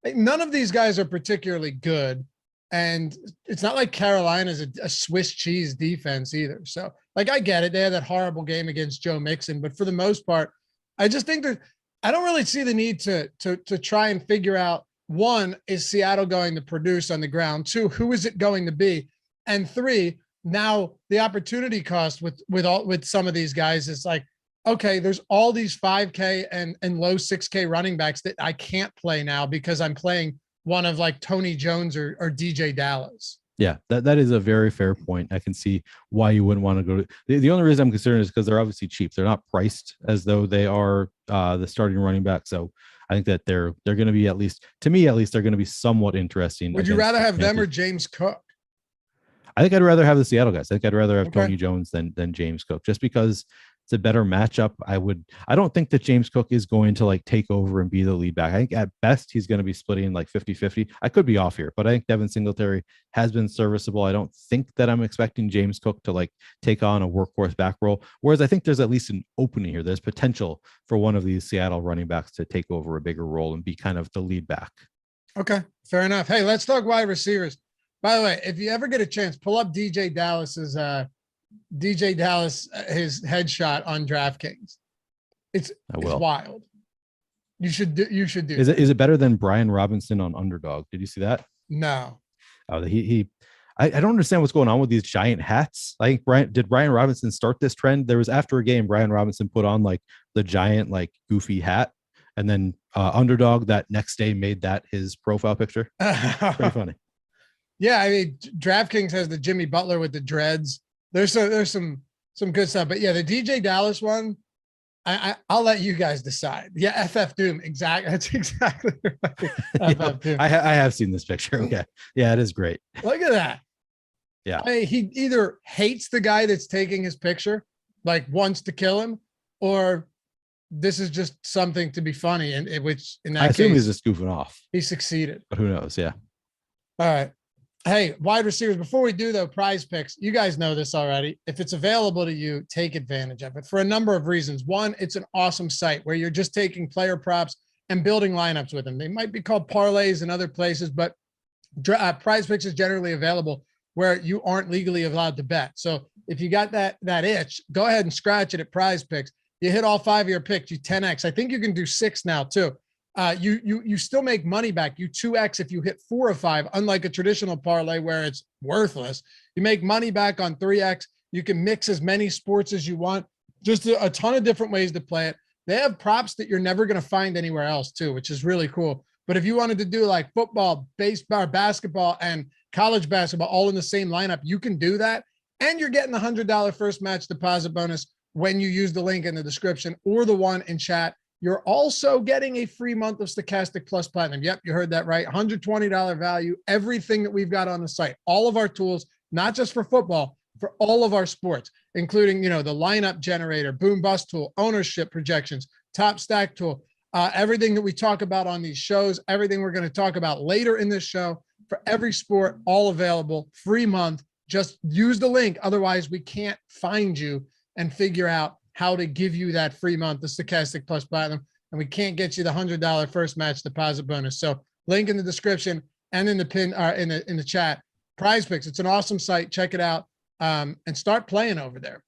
[SPEAKER 1] None of these guys are particularly good. And it's not like Carolina's a Swiss cheese defense either. So like, I get it. They had that horrible game against Joe Mixon, but for the most part, I just think that I don't really see the need to try and figure out, one, is Seattle going to produce on the ground? Two, who is it going to be? And three, now the opportunity cost with some of these guys is like, okay, there's all these 5K and low 6K running backs that I can't play now because I'm playing one of like Tony Jones or DJ Dallas.
[SPEAKER 2] Yeah, that is a very fair point. I can see why you wouldn't want to go to the only reason I'm concerned is because they're obviously cheap. They're not priced as though they are the starting running back. So I think that they're going to be, at least to me, at least they're going to be somewhat interesting.
[SPEAKER 1] Would you rather have them or James Cook?
[SPEAKER 2] I think I'd rather have the Seattle guys. I think I'd rather have
[SPEAKER 1] Okay.
[SPEAKER 2] Tony Jones than James Cook, just because it's a better matchup. I don't think that James Cook is going to like take over and be the lead back. I think at best he's going to be splitting like 50-50. I could be off here, but I think Devin Singletary has been serviceable. I don't think that I'm expecting James Cook to like take on a workhorse back role. Whereas I think there's at least an opening here. There's potential for one of these Seattle running backs to take over a bigger role and be kind of the lead back.
[SPEAKER 1] Okay, fair enough. Hey, let's talk wide receivers. By the way, if you ever get a chance, pull up DJ Dallas, his headshot on DraftKings. It's wild. You should do.
[SPEAKER 2] Is it better than Brian Robinson on Underdog? Did you see that?
[SPEAKER 1] No.
[SPEAKER 2] Oh, I don't understand what's going on with these giant hats. I think Brian Robinson start this trend? There was, after a game, Brian Robinson put on like the giant, like goofy hat, and then Underdog that next day made that his profile picture. Pretty funny.
[SPEAKER 1] Yeah, I mean, DraftKings has the Jimmy Butler with the dreads. There's some good stuff, but yeah, the DJ Dallas one, I'll let you guys decide. Yeah, FF Doom, exactly. That's exactly right. FF Doom.
[SPEAKER 2] I have seen this picture. Okay, yeah, it is great.
[SPEAKER 1] Look at that.
[SPEAKER 2] Yeah,
[SPEAKER 1] he either hates the guy that's taking his picture, like wants to kill him, or this is just something to be funny. And which in that
[SPEAKER 2] I assume
[SPEAKER 1] case,
[SPEAKER 2] he's just goofing off.
[SPEAKER 1] He succeeded,
[SPEAKER 2] but who knows? Yeah.
[SPEAKER 1] All right. Hey, wide receivers, before we do though, PrizePicks, you guys know this already. If it's available to you, take advantage of it for a number of reasons. One, it's an awesome site where you're just taking player props and building lineups with them. They might be called parlays in other places, but PrizePicks is generally available where you aren't legally allowed to bet. So if you got that itch, go ahead and scratch it at PrizePicks. You hit all 5 of your picks, you 10x. I think you can do 6 now too. You still make money back. You 2x if you hit 4 or 5, unlike a traditional parlay where it's worthless. You make money back on 3x. You can mix as many sports as you want. Just a ton of different ways to play it. They have props that you're never going to find anywhere else too, which is really cool. But if you wanted to do like football, baseball, basketball, and college basketball all in the same lineup, you can do that. And you're getting the $100 first match deposit bonus when you use the link in the description or the one in chat. You're also getting a free month of Stokastic Plus Platinum. Yep, you heard that right. $120 value, everything that we've got on the site, all of our tools, not just for football, for all of our sports, including, the lineup generator, boom bust tool, ownership projections, top stack tool, everything that we talk about on these shows, everything we're going to talk about later in this show, for every sport, all available, free month. Just use the link. Otherwise, we can't find you and figure out how to give you that free month, the Stokastic Plus Platinum, and we can't get you the $100 first match deposit bonus. So link in the description and in the pin in the chat. PrizePicks, it's an awesome site. Check it out and start playing over there.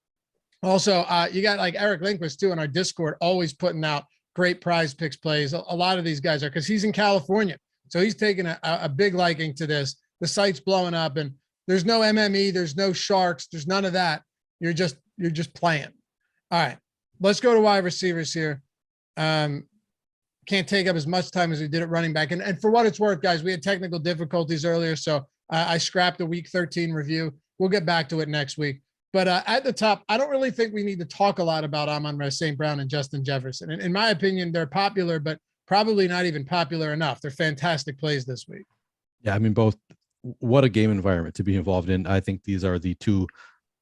[SPEAKER 1] Also, you got like Eric Lindquist too in our Discord, always putting out great PrizePicks plays. A lot of these guys are, because he's in California, so he's taking a big liking to this. The site's blowing up, and there's no MME, there's no sharks, there's none of that. You're just playing. All right, let's go to wide receivers here. Can't take up as much time as we did at running back. And for what it's worth, guys, we had technical difficulties earlier, so I scrapped the week 13 review. We'll get back to it next week. But at the top, I don't really think we need to talk a lot about Amon-Ra St. Brown and Justin Jefferson. In my opinion, they're popular, but probably not even popular enough. They're fantastic plays this week.
[SPEAKER 2] Yeah, I mean, both. What a game environment to be involved in. I think these are the two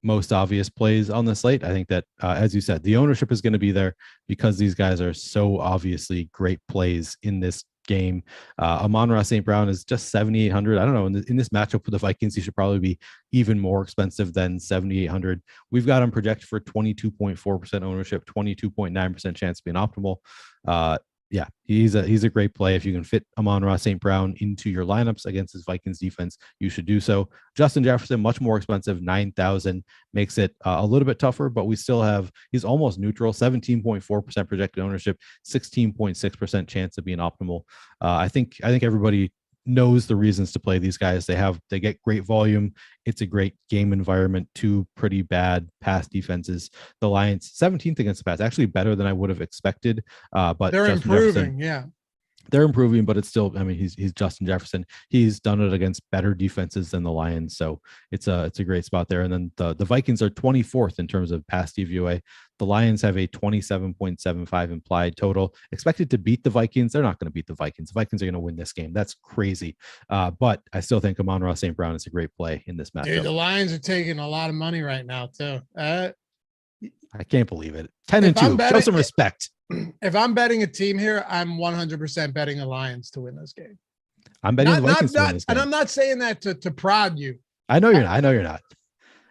[SPEAKER 2] most obvious plays on the slate. I think that, as you said, the ownership is going to be there because these guys are so obviously great plays in this game. Amon-Ra St. Brown is just 7,800. I don't know. In this matchup with the Vikings, he should probably be even more expensive than 7,800. We've got him projected for 22.4% ownership, 22.9% chance to be an optimal. Yeah, he's a great play. If you can fit Amon-Ra St. Brown into your lineups against his Vikings defense, you should do so. Justin Jefferson, much more expensive, 9,000, makes it a little bit tougher, but we still have, he's almost neutral, 17.4% projected ownership, 16.6% chance of being optimal. I think everybody knows the reasons to play these guys. They get great volume. It's a great game environment. Two pretty bad pass defenses. The Lions 17th against the pass, actually better than I would have expected. But
[SPEAKER 1] they're
[SPEAKER 2] Justin
[SPEAKER 1] improving.
[SPEAKER 2] Jefferson, they're improving, but it's still, I mean, he's Justin Jefferson. He's done it against better defenses than the Lions. So it's a great spot there. And then the Vikings are 24th in terms of pass DVOA. The Lions have a 27.75 implied total. Expected to beat the Vikings. They're not going to beat the Vikings. The Vikings are going to win this game. That's crazy. But I still think Amon-Ra St. Brown is a great play in this matchup.
[SPEAKER 1] Dude, the Lions are taking a lot of money right now too.
[SPEAKER 2] I can't believe it. 10-2. Show some respect.
[SPEAKER 1] If I'm betting a team here, I'm 100% betting the Lions to win this game.
[SPEAKER 2] I'm betting the Vikings to win this game.
[SPEAKER 1] And I'm not saying that to prod you.
[SPEAKER 2] I know you're not. I know you're not.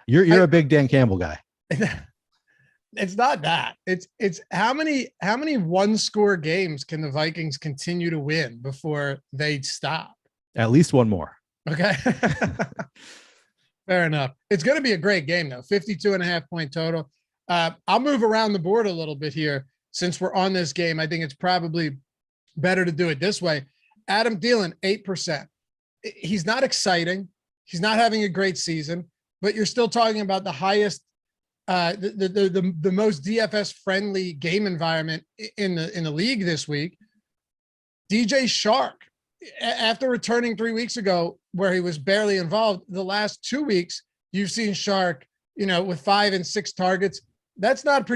[SPEAKER 2] You're a big Dan Campbell guy.
[SPEAKER 1] It's not that. It's how many one-score games can the Vikings continue to win before they stop?
[SPEAKER 2] At least one more.
[SPEAKER 1] Okay. Fair enough. It's going to be a great game though. 52.5 point total. I'll move around the board a little bit here. Since we're on this game, I think it's probably better to do it this way. Adam Thielen, 8%. He's not exciting. He's not having a great season, but you're still talking about the highest, the most DFS friendly game environment in the league this week. DJ Shark, after returning 3 weeks ago, where he was barely involved, the last 2 weeks you've seen Shark, with 5 and 6 targets. That's not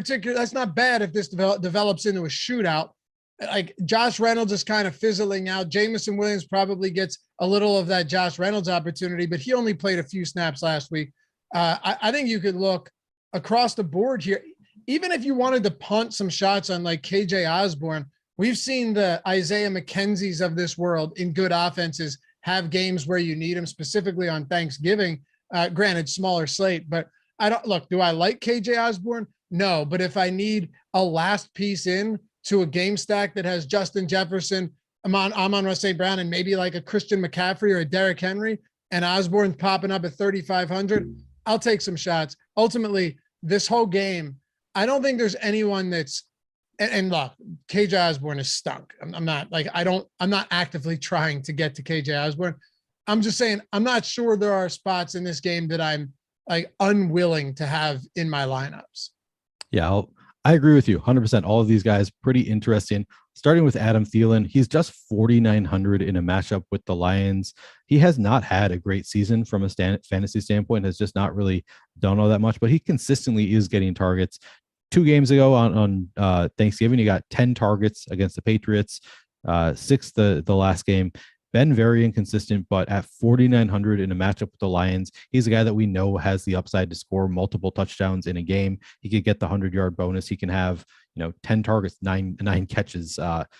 [SPEAKER 1] bad if this develops into a shootout. Like Josh Reynolds is kind of fizzling out. Jameson Williams probably gets a little of that Josh Reynolds opportunity, but he only played a few snaps last week. I think you could look across the board here. Even if you wanted to punt some shots on like KJ Osborne, we've seen the Isaiah McKenzies of this world in good offenses have games where you need them, specifically on Thanksgiving. Granted, smaller slate, but do I like KJ Osborne? No, but if I need a last piece in to a game stack that has Justin Jefferson, Amon-Ra St. Brown, and maybe like a Christian McCaffrey or a Derrick Henry, and Osborne popping up at 3,500, I'll take some shots. Ultimately, this whole game, I don't think there's anyone that's, and look, KJ Osborne is stunk. I'm not actively trying to get to KJ Osborne. I'm just saying, I'm not sure there are spots in this game that I'm like unwilling to have in my lineups.
[SPEAKER 2] Yeah, I agree with you 100%. All of these guys pretty interesting. Starting with Adam Thielen, he's just 4,900 in a matchup with the Lions. He has not had a great season from a fantasy standpoint, has just not really done all that much, but he consistently is getting targets. 2 games ago on Thanksgiving, he got 10 targets against the Patriots, 6 the last game. Been very inconsistent, but at 4,900 in a matchup with the Lions, he's a guy that we know has the upside to score multiple touchdowns in a game. He could get the 100-yard bonus. He can have 10 targets, nine catches,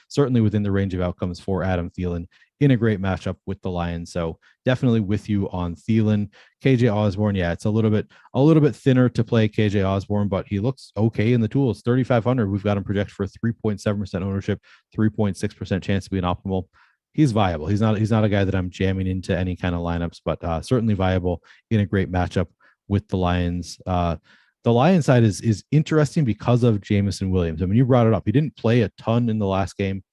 [SPEAKER 2] certainly within the range of outcomes for Adam Thielen in a great matchup with the Lions. So definitely with you on Thielen. KJ Osborne, yeah, it's a little bit thinner to play KJ Osborne, but he looks okay in the tools. 3,500. We've got him projected for 3.7% ownership, 3.6% chance to be an optimal. He's viable. He's not a guy that I'm jamming into any kind of lineups, but certainly viable in a great matchup with the Lions. The Lions side is interesting because of Jameson Williams. I mean, you brought it up. He didn't play a ton in the last game.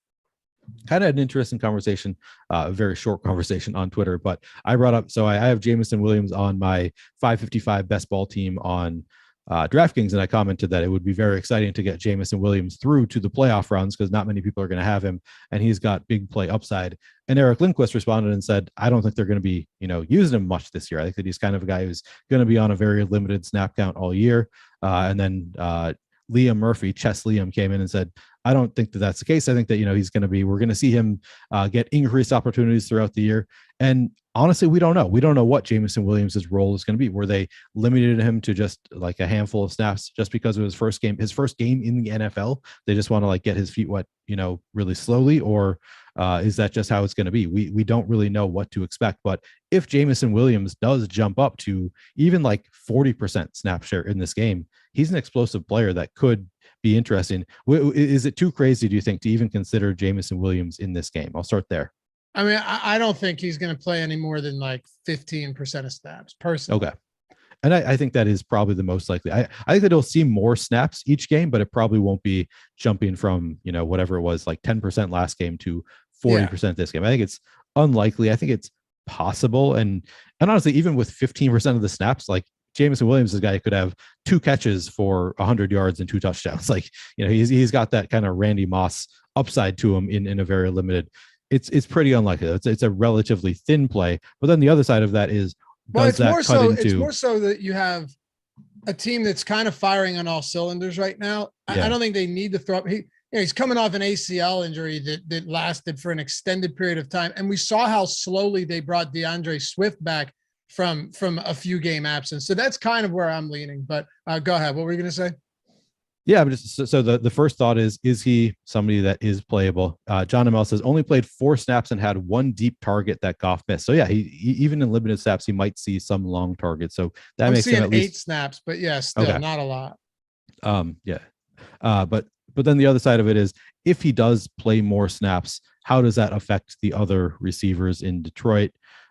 [SPEAKER 2] Kind of an interesting conversation, a very short conversation on Twitter, but I brought up, so I have Jameson Williams on my 555 best ball team on DraftKings, and I commented that it would be very exciting to get Jameson Williams through to the playoff rounds because not many people are going to have him, and he's got big play upside. And Eric Lindquist responded and said, I don't think they're going to be, using him much this year. I think that he's kind of a guy who's going to be on a very limited snap count all year. And then Liam Murphy, Chess Liam, came in and said, I don't think that that's the case. I think that, we're going to see him get increased opportunities throughout the year. And honestly, we don't know. We don't know what Jameson Williams' role is going to be. Were they limited him to just like a handful of snaps just because of his first game in the NFL? They just want to get his feet wet, really slowly, or is that just how it's going to be? We don't really know what to expect. But if Jameson Williams does jump up to even 40% snap share in this game, he's an explosive player that could be interesting. Is it too crazy, do you think, to even consider Jameson Williams in this game? I'll start there.
[SPEAKER 1] I mean, I don't think he's going to play any more than 15% of snaps personally.
[SPEAKER 2] Okay. And I think that is probably the most likely. I think that he'll see more snaps each game, but it probably won't be jumping from, whatever it was, 10% last game to 40% this game. I think it's unlikely. I think it's possible. And honestly, even with 15% of the snaps, like Jameson Williams is a guy who could have 2 catches for 100 yards and 2 touchdowns. Like, he's got that kind of Randy Moss upside to him in a very limited. It's pretty unlikely. It's a relatively thin play. But then the other side of that is,
[SPEAKER 1] it's more so that you have a team that's kind of firing on all cylinders right now. I don't think they need to throw up. He's coming off an ACL injury that lasted for an extended period of time. And we saw how slowly they brought DeAndre Swift back from a few game absence. So that's kind of where I'm leaning, but go ahead. What were you going to say?
[SPEAKER 2] Yeah, but so the first thought is he somebody that is playable? John Amell says only played 4 snaps and had 1 deep target that Goff missed. So yeah, he even in limited snaps, he might see some long targets. So that makes him at least
[SPEAKER 1] 8 snaps, but yeah, still not a lot.
[SPEAKER 2] But then the other side of it is, if he does play more snaps, how does that affect the other receivers in Detroit?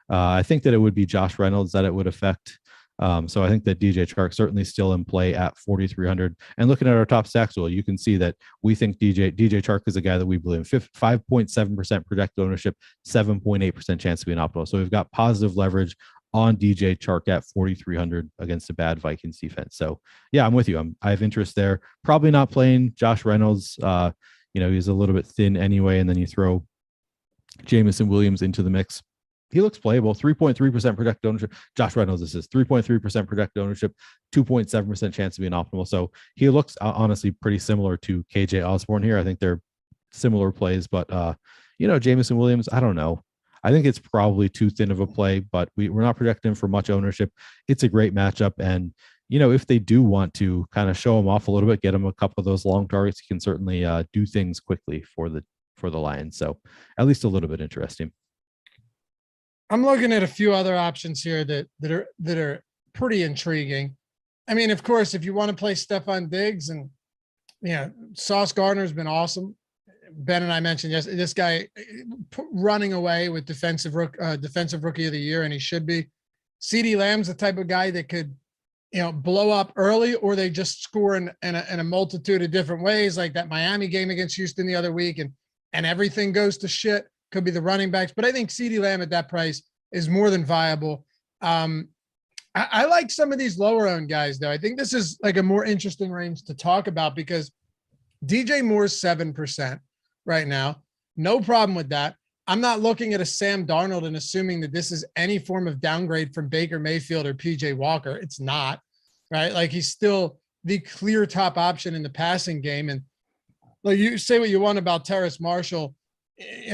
[SPEAKER 2] I think that it would be Josh Reynolds that it would affect. So I think that DJ Chark certainly still in play at 4,300. And looking at our top stacks, well, you can see that we think DJ Chark is a guy that we believe in. 5.7% projected ownership, 7.8% chance to be an optimal. So we've got positive leverage on DJ Chark at 4,300 against a bad Vikings defense. So yeah, I'm with you. I have interest there. Probably not playing Josh Reynolds. He's a little bit thin anyway. And then you throw Jameson Williams into the mix. He looks playable. 3.3% projected ownership. Josh Reynolds, this is 3.3% projected ownership, 2.7% chance to be an optimal. So he looks honestly pretty similar to KJ Osborne here. I think they're similar plays, but Jameson Williams, I don't know. I think it's probably too thin of a play, but we're not projecting for much ownership. It's a great matchup. And, if they do want to kind of show him off a little bit, get him a couple of those long targets, he can certainly do things quickly for the Lions. So at least a little bit interesting.
[SPEAKER 1] I'm looking at a few other options here that are pretty intriguing. I mean, of course, if you want to play Stephon Diggs, and Sauce Gardner's been awesome. Ben and I mentioned this guy running away with defensive rookie of the year, and he should be. CeeDee Lamb's the type of guy that could, blow up early, or they just score in a multitude of different ways, like that Miami game against Houston the other week, and everything goes to shit. Could be the running backs, but I think CeeDee Lamb at that price is more than viable. I like some of these lower owned guys, though. I think this is like a more interesting range to talk about, because DJ Moore's 7% right now. No problem with that. I'm not looking at a Sam Darnold and assuming that this is any form of downgrade from Baker Mayfield or PJ Walker. It's not, right? Like, he's still the clear top option in the passing game. And like, you say what you want about Terrace Marshall,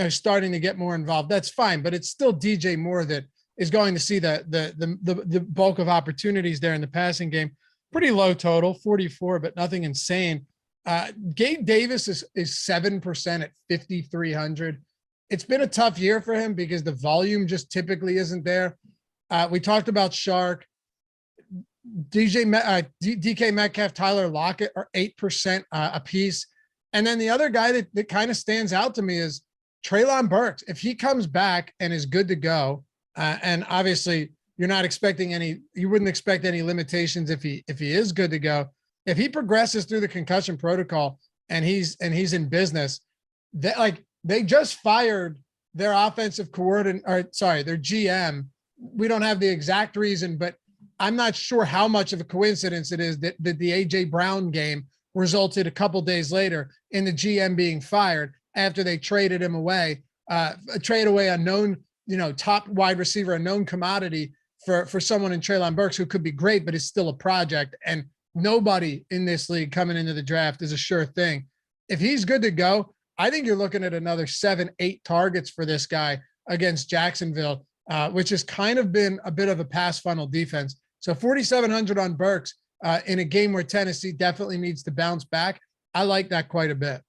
[SPEAKER 1] starting to get more involved. That's fine, but it's still DJ Moore that is going to see the bulk of opportunities there in the passing game. Pretty low total, 44, but nothing insane. Gabe Davis is 7% at 5,300. It's been a tough year for him because the volume just typically isn't there. We talked about Shark, DK Metcalf, Tyler Lockett are 8% a piece. And then the other guy that kind of stands out to me is Treylon Burks. If he comes back and is good to go, and obviously you wouldn't expect any limitations if he is good to go. If he progresses through the concussion protocol and he's in business, they just fired their offensive coordinator, their GM. We don't have the exact reason, but I'm not sure how much of a coincidence it is that the AJ Brown game resulted a couple days later in the GM being fired after they traded him away, trade away a known, top wide receiver, a known commodity for someone in Treylon Burks who could be great, but is still a project. And nobody in this league coming into the draft is a sure thing. If he's good to go, I think you're looking at another 7-8 targets for this guy against Jacksonville, which has kind of been a bit of a pass funnel defense. So 4,700 on Burks in a game where Tennessee definitely needs to bounce back. I like that quite a bit.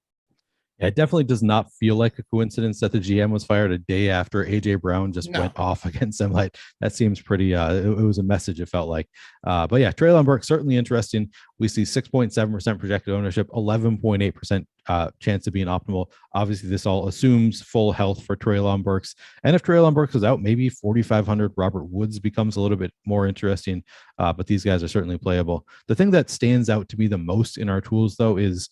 [SPEAKER 2] Yeah, it definitely does not feel like a coincidence that the GM was fired a day after AJ Brown just went off against them. Like, that seems pretty, it was a message, it felt like. But yeah, Treylon Burks, certainly interesting. We see 6.7% projected ownership, 11.8% chance of being optimal. Obviously, this all assumes full health for Treylon Burks. And if Treylon Burks is out, maybe 4,500 Robert Woods becomes a little bit more interesting. But these guys are certainly playable. The thing that stands out to me the most in our tools, though, is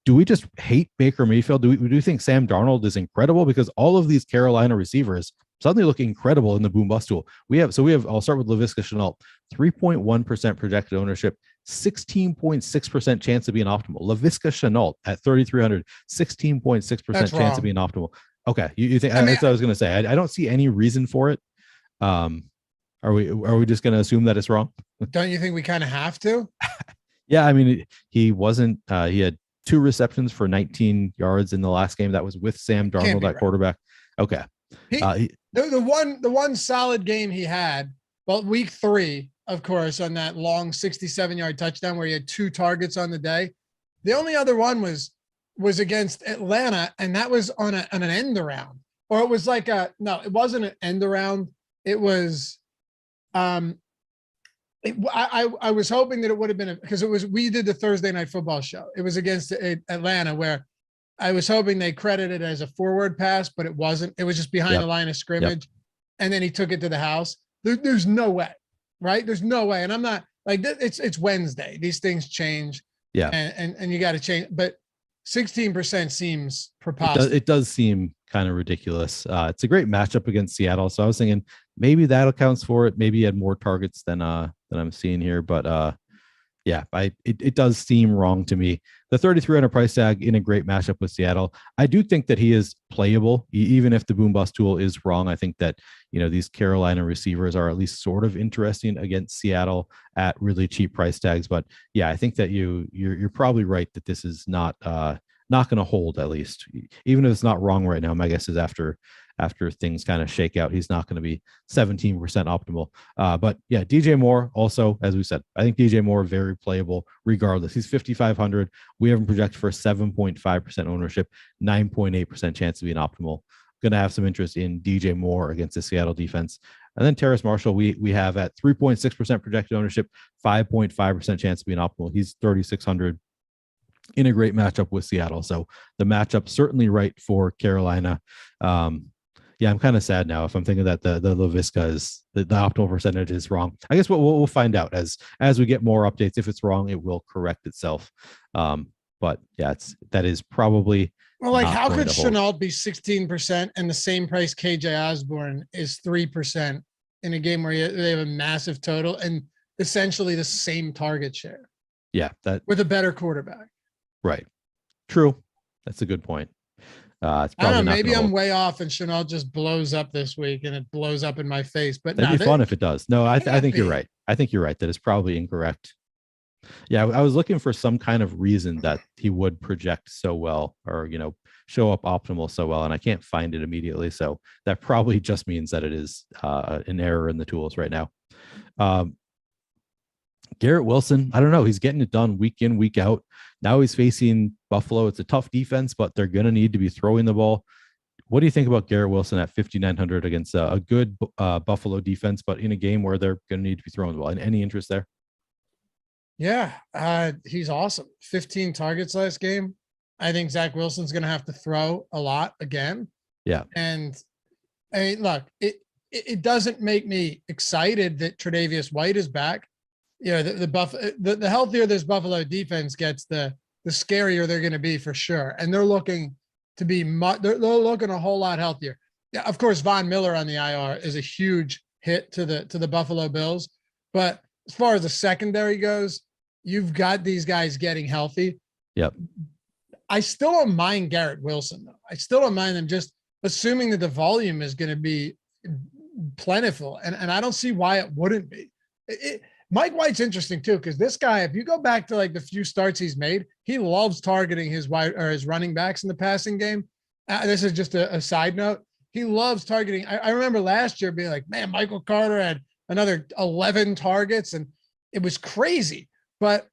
[SPEAKER 2] do we just hate Baker Mayfield? Do we think Sam Darnold is incredible? Because all of these Carolina receivers suddenly look incredible in the boom bust tool. I'll start with Laviska Shenault, 3.1% projected ownership, 16.6% chance of being optimal. Laviska Shenault at 3,300, 16.6% chance of being optimal. Okay. You think that's what I was going to say. I don't see any reason for it. Are we just going to assume that it's wrong?
[SPEAKER 1] Don't you think we kind of have to?
[SPEAKER 2] Yeah. I mean, he wasn't, he had 2 receptions for 19 yards in the last game. That was with Sam Darnold at quarterback. Okay.
[SPEAKER 1] The one solid game he had, well, week 3, of course, on that long 67-yard touchdown where he had 2 targets on the day. The only other one was against Atlanta, and that was on an end around, or it was like no, it wasn't an end around. It was, I was hoping that it would have been because we did the Thursday Night Football show. It was against Atlanta where I was hoping they credited it as a forward pass, but it wasn't. It was just behind the line of scrimmage, and then he took it to the house. There's no way, right? There's no way, and I'm not like it's Wednesday. These things change, and you got to change, but 16% seems preposterous.
[SPEAKER 2] It does seem kind of ridiculous. It's a great matchup against Seattle, so I was thinking maybe that accounts for it. Maybe he had more targets than I'm seeing here, but it does seem wrong to me. The 3,300 price tag in a great matchup with Seattle. I do think that he is playable, even if the boom bust tool is wrong. I think that these Carolina receivers are at least sort of interesting against Seattle at really cheap price tags. But yeah, I think that you're probably right that this is not going to hold, at least, even if it's not wrong right now. My guess is after things kind of shake out, he's not going to be 17% optimal. But yeah, DJ Moore also, as we said, I think DJ Moore very playable regardless. He's 5,500. We have him projected for 7.5% ownership, 9.8% chance of being optimal. Going to have some interest in DJ Moore against the Seattle defense. And then Terrace Marshall, we have at 3.6% projected ownership, 5.5% chance of being optimal. He's 3,600 in a great matchup with Seattle. So the matchup certainly right for Carolina. Yeah, I'm kind of sad now if I'm thinking that the Laviska is the optimal percentage is wrong. I guess we'll find out as we get more updates. If it's wrong, it will correct itself. But yeah, that is probably,
[SPEAKER 1] well, like how could Shenault be 16% and the same price KJ Osborne is 3% in a game where they have a massive total and essentially the same target share?
[SPEAKER 2] Yeah, that
[SPEAKER 1] with a better quarterback.
[SPEAKER 2] Right. True. That's a good point. It's
[SPEAKER 1] I don't know. Maybe I'm way off and Shenault just blows up this week and it blows up in my face. But
[SPEAKER 2] that'd be fun if it does. No, I think you're right. I think you're right. That is probably incorrect. Yeah, I was looking for some kind of reason that he would project so well or, show up optimal so well, and I can't find it immediately. So that probably just means that it is an error in the tools right now. Garrett Wilson, I don't know. He's getting it done week in, week out. Now he's facing Buffalo. It's a tough defense, but they're going to need to be throwing the ball. What do you think about Garrett Wilson at 5,900 against a good Buffalo defense, but in a game where they're going to need to be throwing the ball? And any interest there?
[SPEAKER 1] Yeah, he's awesome. 15 targets last game. I think Zach Wilson's going to have to throw a lot again.
[SPEAKER 2] Yeah.
[SPEAKER 1] And I mean, look, it doesn't make me excited that Tre'Davious White is back. The healthier this Buffalo defense gets, the scarier they're going to be for sure. And they're looking to be they're looking a whole lot healthier. Yeah, of course, Von Miller on the IR is a huge hit to the Buffalo Bills. But as far as the secondary goes, you've got these guys getting healthy.
[SPEAKER 2] Yep.
[SPEAKER 1] I still don't mind Garrett Wilson, though. I still don't mind them, just assuming that the volume is going to be plentiful. And I don't see why it wouldn't be. Mike White's interesting too, because this guy, if you go back to like the few starts he's made, he loves targeting his running backs in the passing game. This is just a side note. He loves targeting. I remember last year being like, man, Michael Carter had another 11 targets and it was crazy. But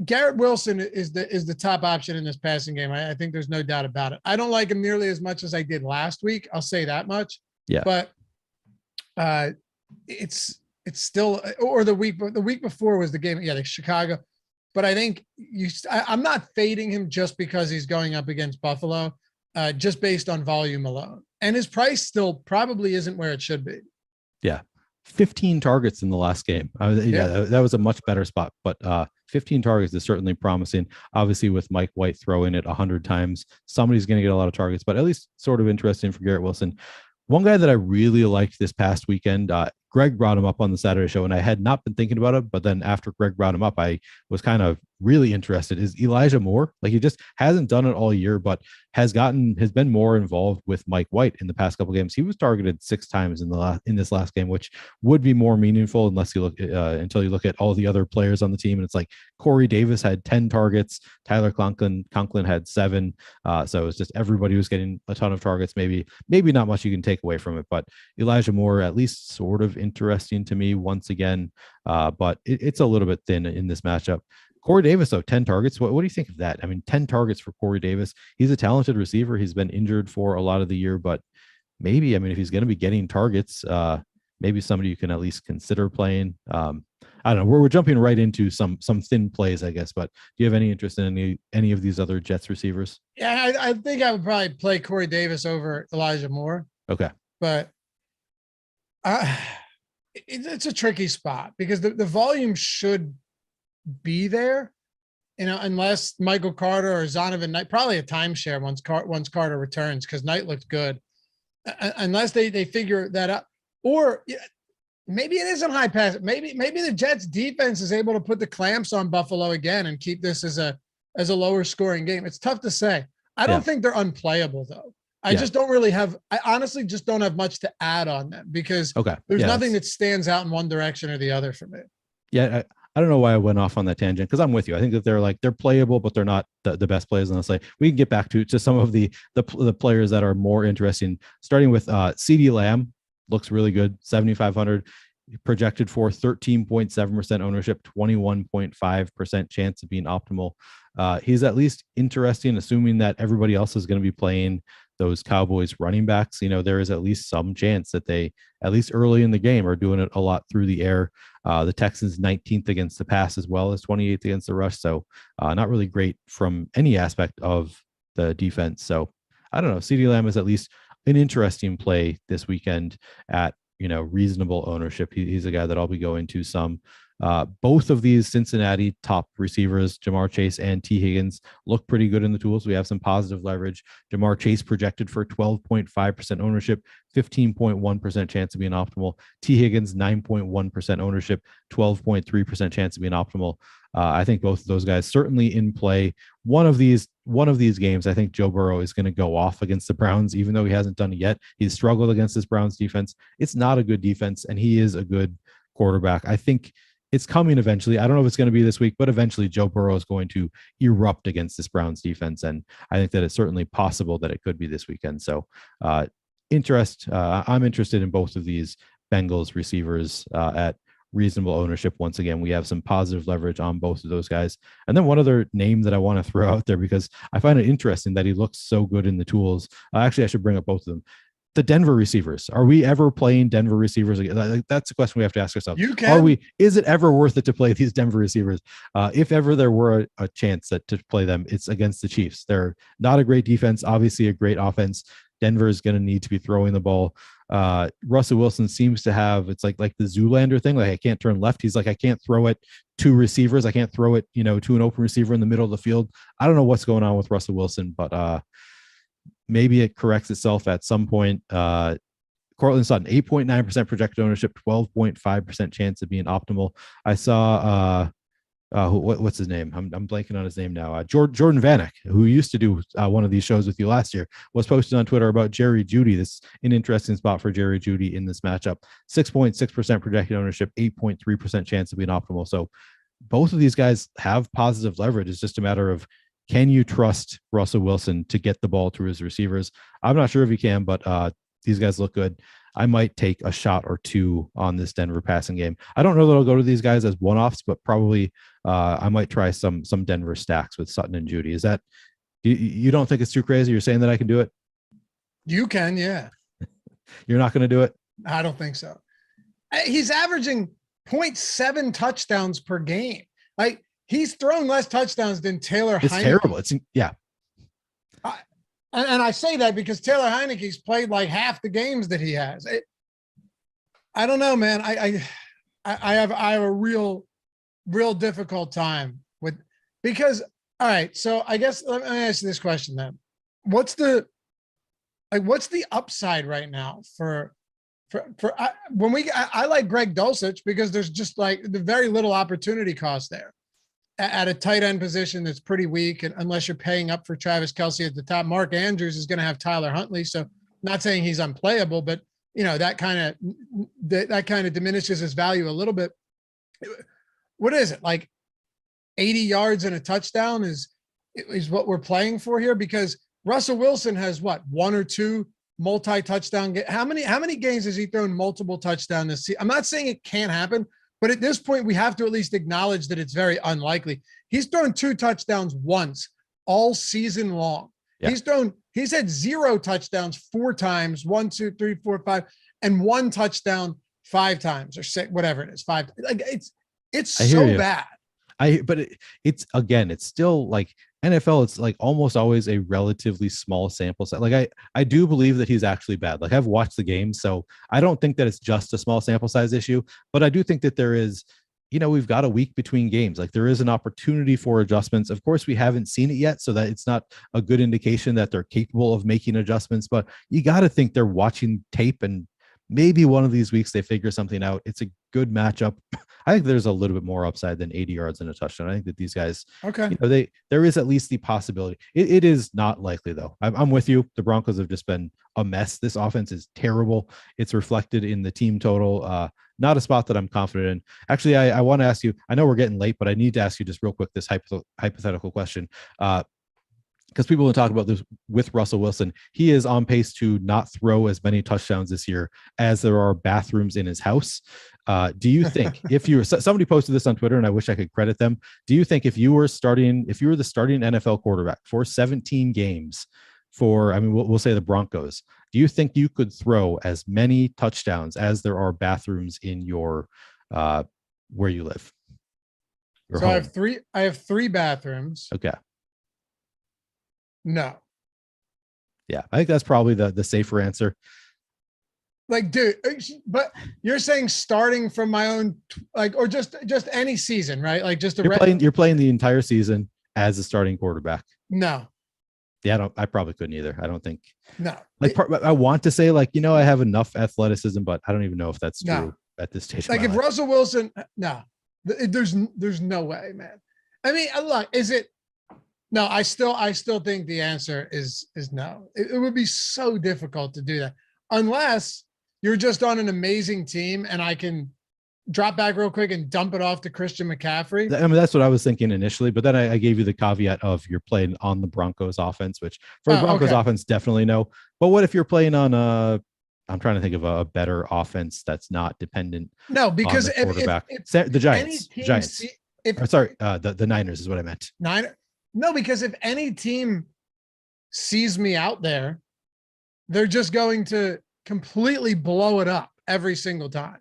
[SPEAKER 1] Garrett Wilson is the top option in this passing game. I think there's no doubt about it. I don't like him nearly as much as I did last week. I'll say that much.
[SPEAKER 2] Yeah.
[SPEAKER 1] But it's still, or the week before was the game. Yeah, like Chicago. But I think I'm not fading him just because he's going up against Buffalo, just based on volume alone. And his price still probably isn't where it should be.
[SPEAKER 2] Yeah. 15 targets in the last game. That was a much better spot, but 15 targets is certainly promising. Obviously, with Mike White throwing it 100 times, somebody's going to get a lot of targets, but at least sort of interesting for Garrett Wilson. One guy that I really liked this past weekend, Greg brought him up on the Saturday show, and I had not been thinking about it, but then after Greg brought him up, I was kind of really interested, is Elijah Moore. Like, he just hasn't done it all year, but has been more involved with Mike White in the past couple games. He was targeted 6 times in this last game, which would be more meaningful unless you look until you look at all the other players on the team. And it's like Corey Davis had 10 targets, Tyler Conklin had 7. So it's just everybody was getting a ton of targets. Maybe not much you can take away from it, but Elijah Moore at least sort of interesting to me once again. But it's a little bit thin in this matchup. Corey Davis, though, 10 targets. What do you think of that? I mean, 10 targets for Corey Davis. He's a talented receiver. He's been injured for a lot of the year, but maybe, I mean, if he's going to be getting targets, maybe somebody you can at least consider playing. I don't know. We're jumping right into some thin plays, I guess, but do you have any interest in any of these other Jets receivers?
[SPEAKER 1] Yeah, I think I would probably play Corey Davis over Elijah Moore.
[SPEAKER 2] Okay.
[SPEAKER 1] But it's a tricky spot because the volume should be there, unless Michael Carter or Zonovan Knight, probably a timeshare once Carter returns, because Knight looked good. Unless they figure that out, or maybe it isn't high pass. Maybe the Jets defense is able to put the clamps on Buffalo again and keep this as a lower scoring game. It's tough to say. I don't think they're unplayable though. I honestly just don't have much to add on them because there's nothing that stands out in one direction or the other for me.
[SPEAKER 2] Yeah. I don't know why I went off on that tangent, because I'm with you. I think that they're playable, but they're not the best players. Unless we can get back to some of the players that are more interesting, starting with CeeDee Lamb. Looks really good. 7,500 projected for 13.7% ownership, 21.5% chance of being optimal. He's at least interesting, assuming that everybody else is going to be playing those Cowboys running backs. There is at least some chance that they, at least early in the game, are doing it a lot through the air. The Texans 19th against the pass as well as 28th against the rush. So not really great from any aspect of the defense. So I don't know. CeeDee Lamb is at least an interesting play this weekend at, reasonable ownership. He's a guy that I'll be going to some. Both of these Cincinnati top receivers, Jamar Chase and T. Higgins, look pretty good in the tools. We have some positive leverage. Jamar Chase projected for 12.5% ownership, 15.1% chance of being optimal. T. Higgins, 9.1% ownership, 12.3% chance of being optimal. I think both of those guys certainly in play. One of these games, I think Joe Burrow is going to go off against the Browns, even though he hasn't done it yet. He's struggled against this Browns defense. It's not a good defense, and he is a good quarterback. I think it's coming eventually. I don't know if it's going to be this week, but eventually Joe Burrow is going to erupt against this Browns defense. And I think that it's certainly possible that it could be this weekend. So I'm interested in both of these Bengals receivers at reasonable ownership. Once again, we have some positive leverage on both of those guys. And then one other name that I want to throw out there, because I find it interesting that he looks so good in the tools. Actually, I should bring up both of them. The Denver receivers. Are we ever playing Denver receivers again? That's a question we have to ask ourselves. Is it ever worth it to play these Denver receivers? If ever there were a chance to play them, it's against the Chiefs. They're not a great defense, obviously a great offense. Denver is going to need to be throwing the ball. Russell Wilson seems to have, it's like the Zoolander thing. Like, I can't turn left. He's like, I can't throw it to receivers. I can't throw it, to an open receiver in the middle of the field. I don't know what's going on with Russell Wilson, but maybe it corrects itself at some point. Cortland Sutton, 8.9% projected ownership, 12.5% chance of being optimal. I saw, what's his name? I'm blanking on his name now. Jordan Vanek, who used to do one of these shows with you last year, was posted on Twitter about Jerry Jeudy. This is an interesting spot for Jerry Jeudy in this matchup. 6.6% projected ownership, 8.3% chance of being optimal. So both of these guys have positive leverage. It's just a matter of, can you trust Russell Wilson to get the ball to his receivers? I'm not sure if he can, but these guys look good. I might take a shot or two on this Denver passing game. I don't know that I'll go to these guys as one-offs, but probably I might try some Denver stacks with Sutton and Jeudy. Is that, you don't think it's too crazy? You're saying that I can do it?
[SPEAKER 1] You can, yeah.
[SPEAKER 2] You're not going to do it?
[SPEAKER 1] I don't think so. He's averaging 0.7 touchdowns per game. Like, he's thrown less touchdowns than Taylor Heineke.
[SPEAKER 2] It's terrible. Yeah.
[SPEAKER 1] And I say that because Taylor Heineke's played like half the games that he has. I don't know, man. I have a real difficult time with, because all right. So I guess let me ask you this question then. What's the upside right now for when I like Greg Dulcich because there's just like the very little opportunity cost there at a tight end position that's pretty weak, and unless you're paying up for Travis Kelce at the top. Mark Andrews is going to have Tyler Huntley, so not saying he's unplayable, but that kind of diminishes his value a little bit. What is it, like 80 yards and a touchdown is what we're playing for here? Because Russell Wilson has what, one or two multi-touchdown. How many games has he thrown multiple touchdowns this season? I'm not saying it can't happen, but at this point we have to at least acknowledge that it's very unlikely. He's thrown 2 touchdowns once all season long. Yeah. He's had 0 touchdowns 4 times, 1, 2, 3, 4, 5, and 1 touchdown 5 times or 6, whatever it is, 5. Like it's so bad.
[SPEAKER 2] But it's again, it's still like NFL. It's like almost always a relatively small sample set. Like I do believe that he's actually bad. Like I've watched the game, so I don't think that it's just a small sample size issue. But I do think that there is, we've got a week between games. Like there is an opportunity for adjustments. Of course, we haven't seen it yet, so that it's not a good indication that they're capable of making adjustments. But you got to think they're watching tape, and maybe one of these weeks they figure something out. It's a good matchup. I think there's a little bit more upside than 80 yards and a touchdown. I think that these guys, there is at least the possibility. It is not likely though. I'm with you. The Broncos have just been a mess. This offense is terrible. It's reflected in the team total. Not a spot that I'm confident in. Actually, I want to ask you, I know we're getting late, but I need to ask you just real quick, this hypothetical question. Because people will talk about this with Russell Wilson. He is on pace to not throw as many touchdowns this year as there are bathrooms in his house. Do you think somebody posted this on Twitter and I wish I could credit them. Do you think if you were the starting NFL quarterback for 17 games we'll say the Broncos, do you think you could throw as many touchdowns as there are bathrooms in your, where you live?
[SPEAKER 1] So home? I have three bathrooms.
[SPEAKER 2] Okay.
[SPEAKER 1] No.
[SPEAKER 2] Yeah, I think that's probably the safer answer.
[SPEAKER 1] Like, dude, but you're saying starting from my own, like, or just any season, right? Like just
[SPEAKER 2] you're playing the entire season as a starting quarterback.
[SPEAKER 1] No.
[SPEAKER 2] Yeah, I probably couldn't either. I don't think.
[SPEAKER 1] No.
[SPEAKER 2] Like I want to say like, I have enough athleticism, but I don't even know if that's true at this stage.
[SPEAKER 1] Like if Russell Wilson, no, there's no way, man. I mean, look, is it? No, I still think the answer is no. It would be so difficult to do that unless you're just on an amazing team and I can drop back real quick and dump it off to Christian McCaffrey.
[SPEAKER 2] I mean, that's what I was thinking initially, but then I gave you the caveat of you're playing on the Broncos offense, which for the Broncos offense, definitely no. But what if you're playing on I'm trying to think of a better offense that's not dependent.
[SPEAKER 1] No, because
[SPEAKER 2] on the quarterback. The Giants. The Niners is what I meant.
[SPEAKER 1] No, because if any team sees me out there, they're just going to completely blow it up every single time.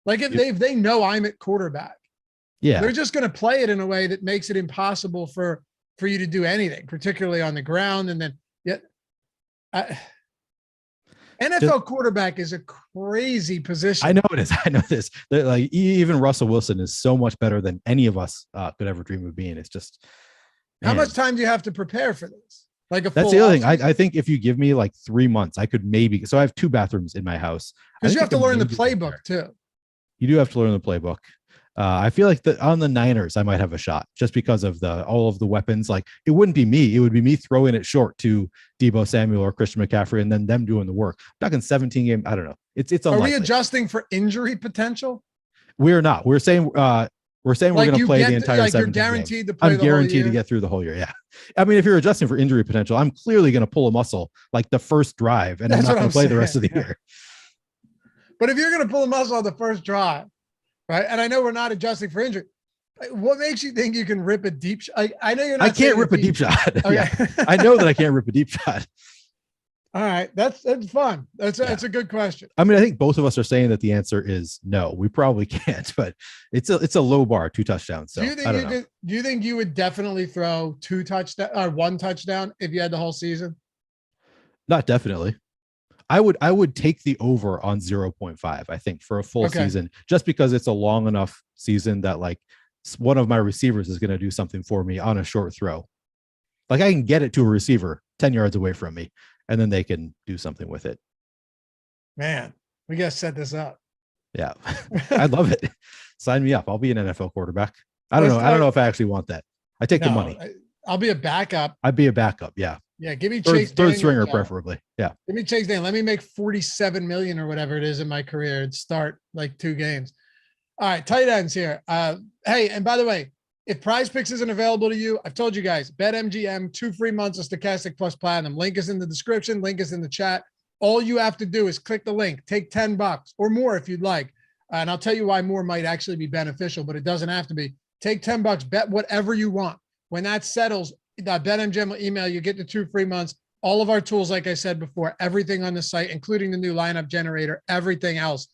[SPEAKER 1] Like if they know I'm at quarterback, they're just going to play it in a way that makes it impossible for you to do anything, particularly on the ground. And then, NFL quarterback is a crazy position.
[SPEAKER 2] I know it is. I know this. Like even Russell Wilson is so much better than any of us could ever dream of being. It's just.
[SPEAKER 1] Man. How much time do you have to prepare for this?
[SPEAKER 2] That's the other thing. I think if you give me like 3 months, I could maybe. So I have 2 bathrooms in my house.
[SPEAKER 1] Because you have to learn the playbook too.
[SPEAKER 2] You do have to learn the playbook. I feel like on the Niners, I might have a shot just because of all of the weapons. Like it wouldn't be me. It would be me throwing it short to Deebo Samuel or Christian McCaffrey and then them doing the work. Back in 17 games, I don't know. It's unlikely.
[SPEAKER 1] Are we adjusting for injury potential?
[SPEAKER 2] We're not. We're saying we're going to play the entire 17
[SPEAKER 1] you're guaranteed
[SPEAKER 2] games.
[SPEAKER 1] to play.
[SPEAKER 2] I'm guaranteed to get through the whole year. Yeah. I mean, if you're adjusting for injury potential, I'm clearly going to pull a muscle like the first drive and I'm not going to play the rest of the year.
[SPEAKER 1] But if you're going to pull a muscle on the first drive, right? And I know we're not adjusting for injury. What makes you think you can rip a deep shot? I know you're not.
[SPEAKER 2] I can't rip a deep shot. Okay. Yeah. I know that I can't rip a deep shot.
[SPEAKER 1] All right, that's fun. That's a good question.
[SPEAKER 2] I mean, I think both of us are saying that the answer is no. We probably can't, but it's a low bar, 2 touchdowns. So
[SPEAKER 1] do you think you would definitely throw 2 touchdowns or 1 touchdown if you had the whole season?
[SPEAKER 2] Not definitely. I would take the over on 0.5, I think, for a full season, just because it's a long enough season that like one of my receivers is going to do something for me on a short throw. Like I can get it to a receiver 10 yards away from me, and then they can do something with it.
[SPEAKER 1] Man, we got to set this up.
[SPEAKER 2] Yeah. I love it. Sign me up. I'll be an NFL quarterback. I don't know. I don't know if I actually want that. I take the money.
[SPEAKER 1] I'll be a backup.
[SPEAKER 2] I'd be a backup. Yeah.
[SPEAKER 1] Yeah. Give me Chase.
[SPEAKER 2] Third stringer, preferably. Yeah.
[SPEAKER 1] Give me Chase Daniel. Let me make 47 million or whatever it is in my career and start like 2 games. All right. Tight ends here. Hey, and by the way, if PrizePicks isn't available to you, I've told you guys, BetMGM, 2 free months of Stokastic plus Platinum. Link is in the description. Link is in the chat. All you have to do is click the link, take $10 or more if you'd like. And I'll tell you why more might actually be beneficial, but it doesn't have to be. Take $10, bet whatever you want. When that settles, BetMGM will email you, get the 2 free months. All of our tools, like I said before, everything on the site, including the new lineup generator, everything else.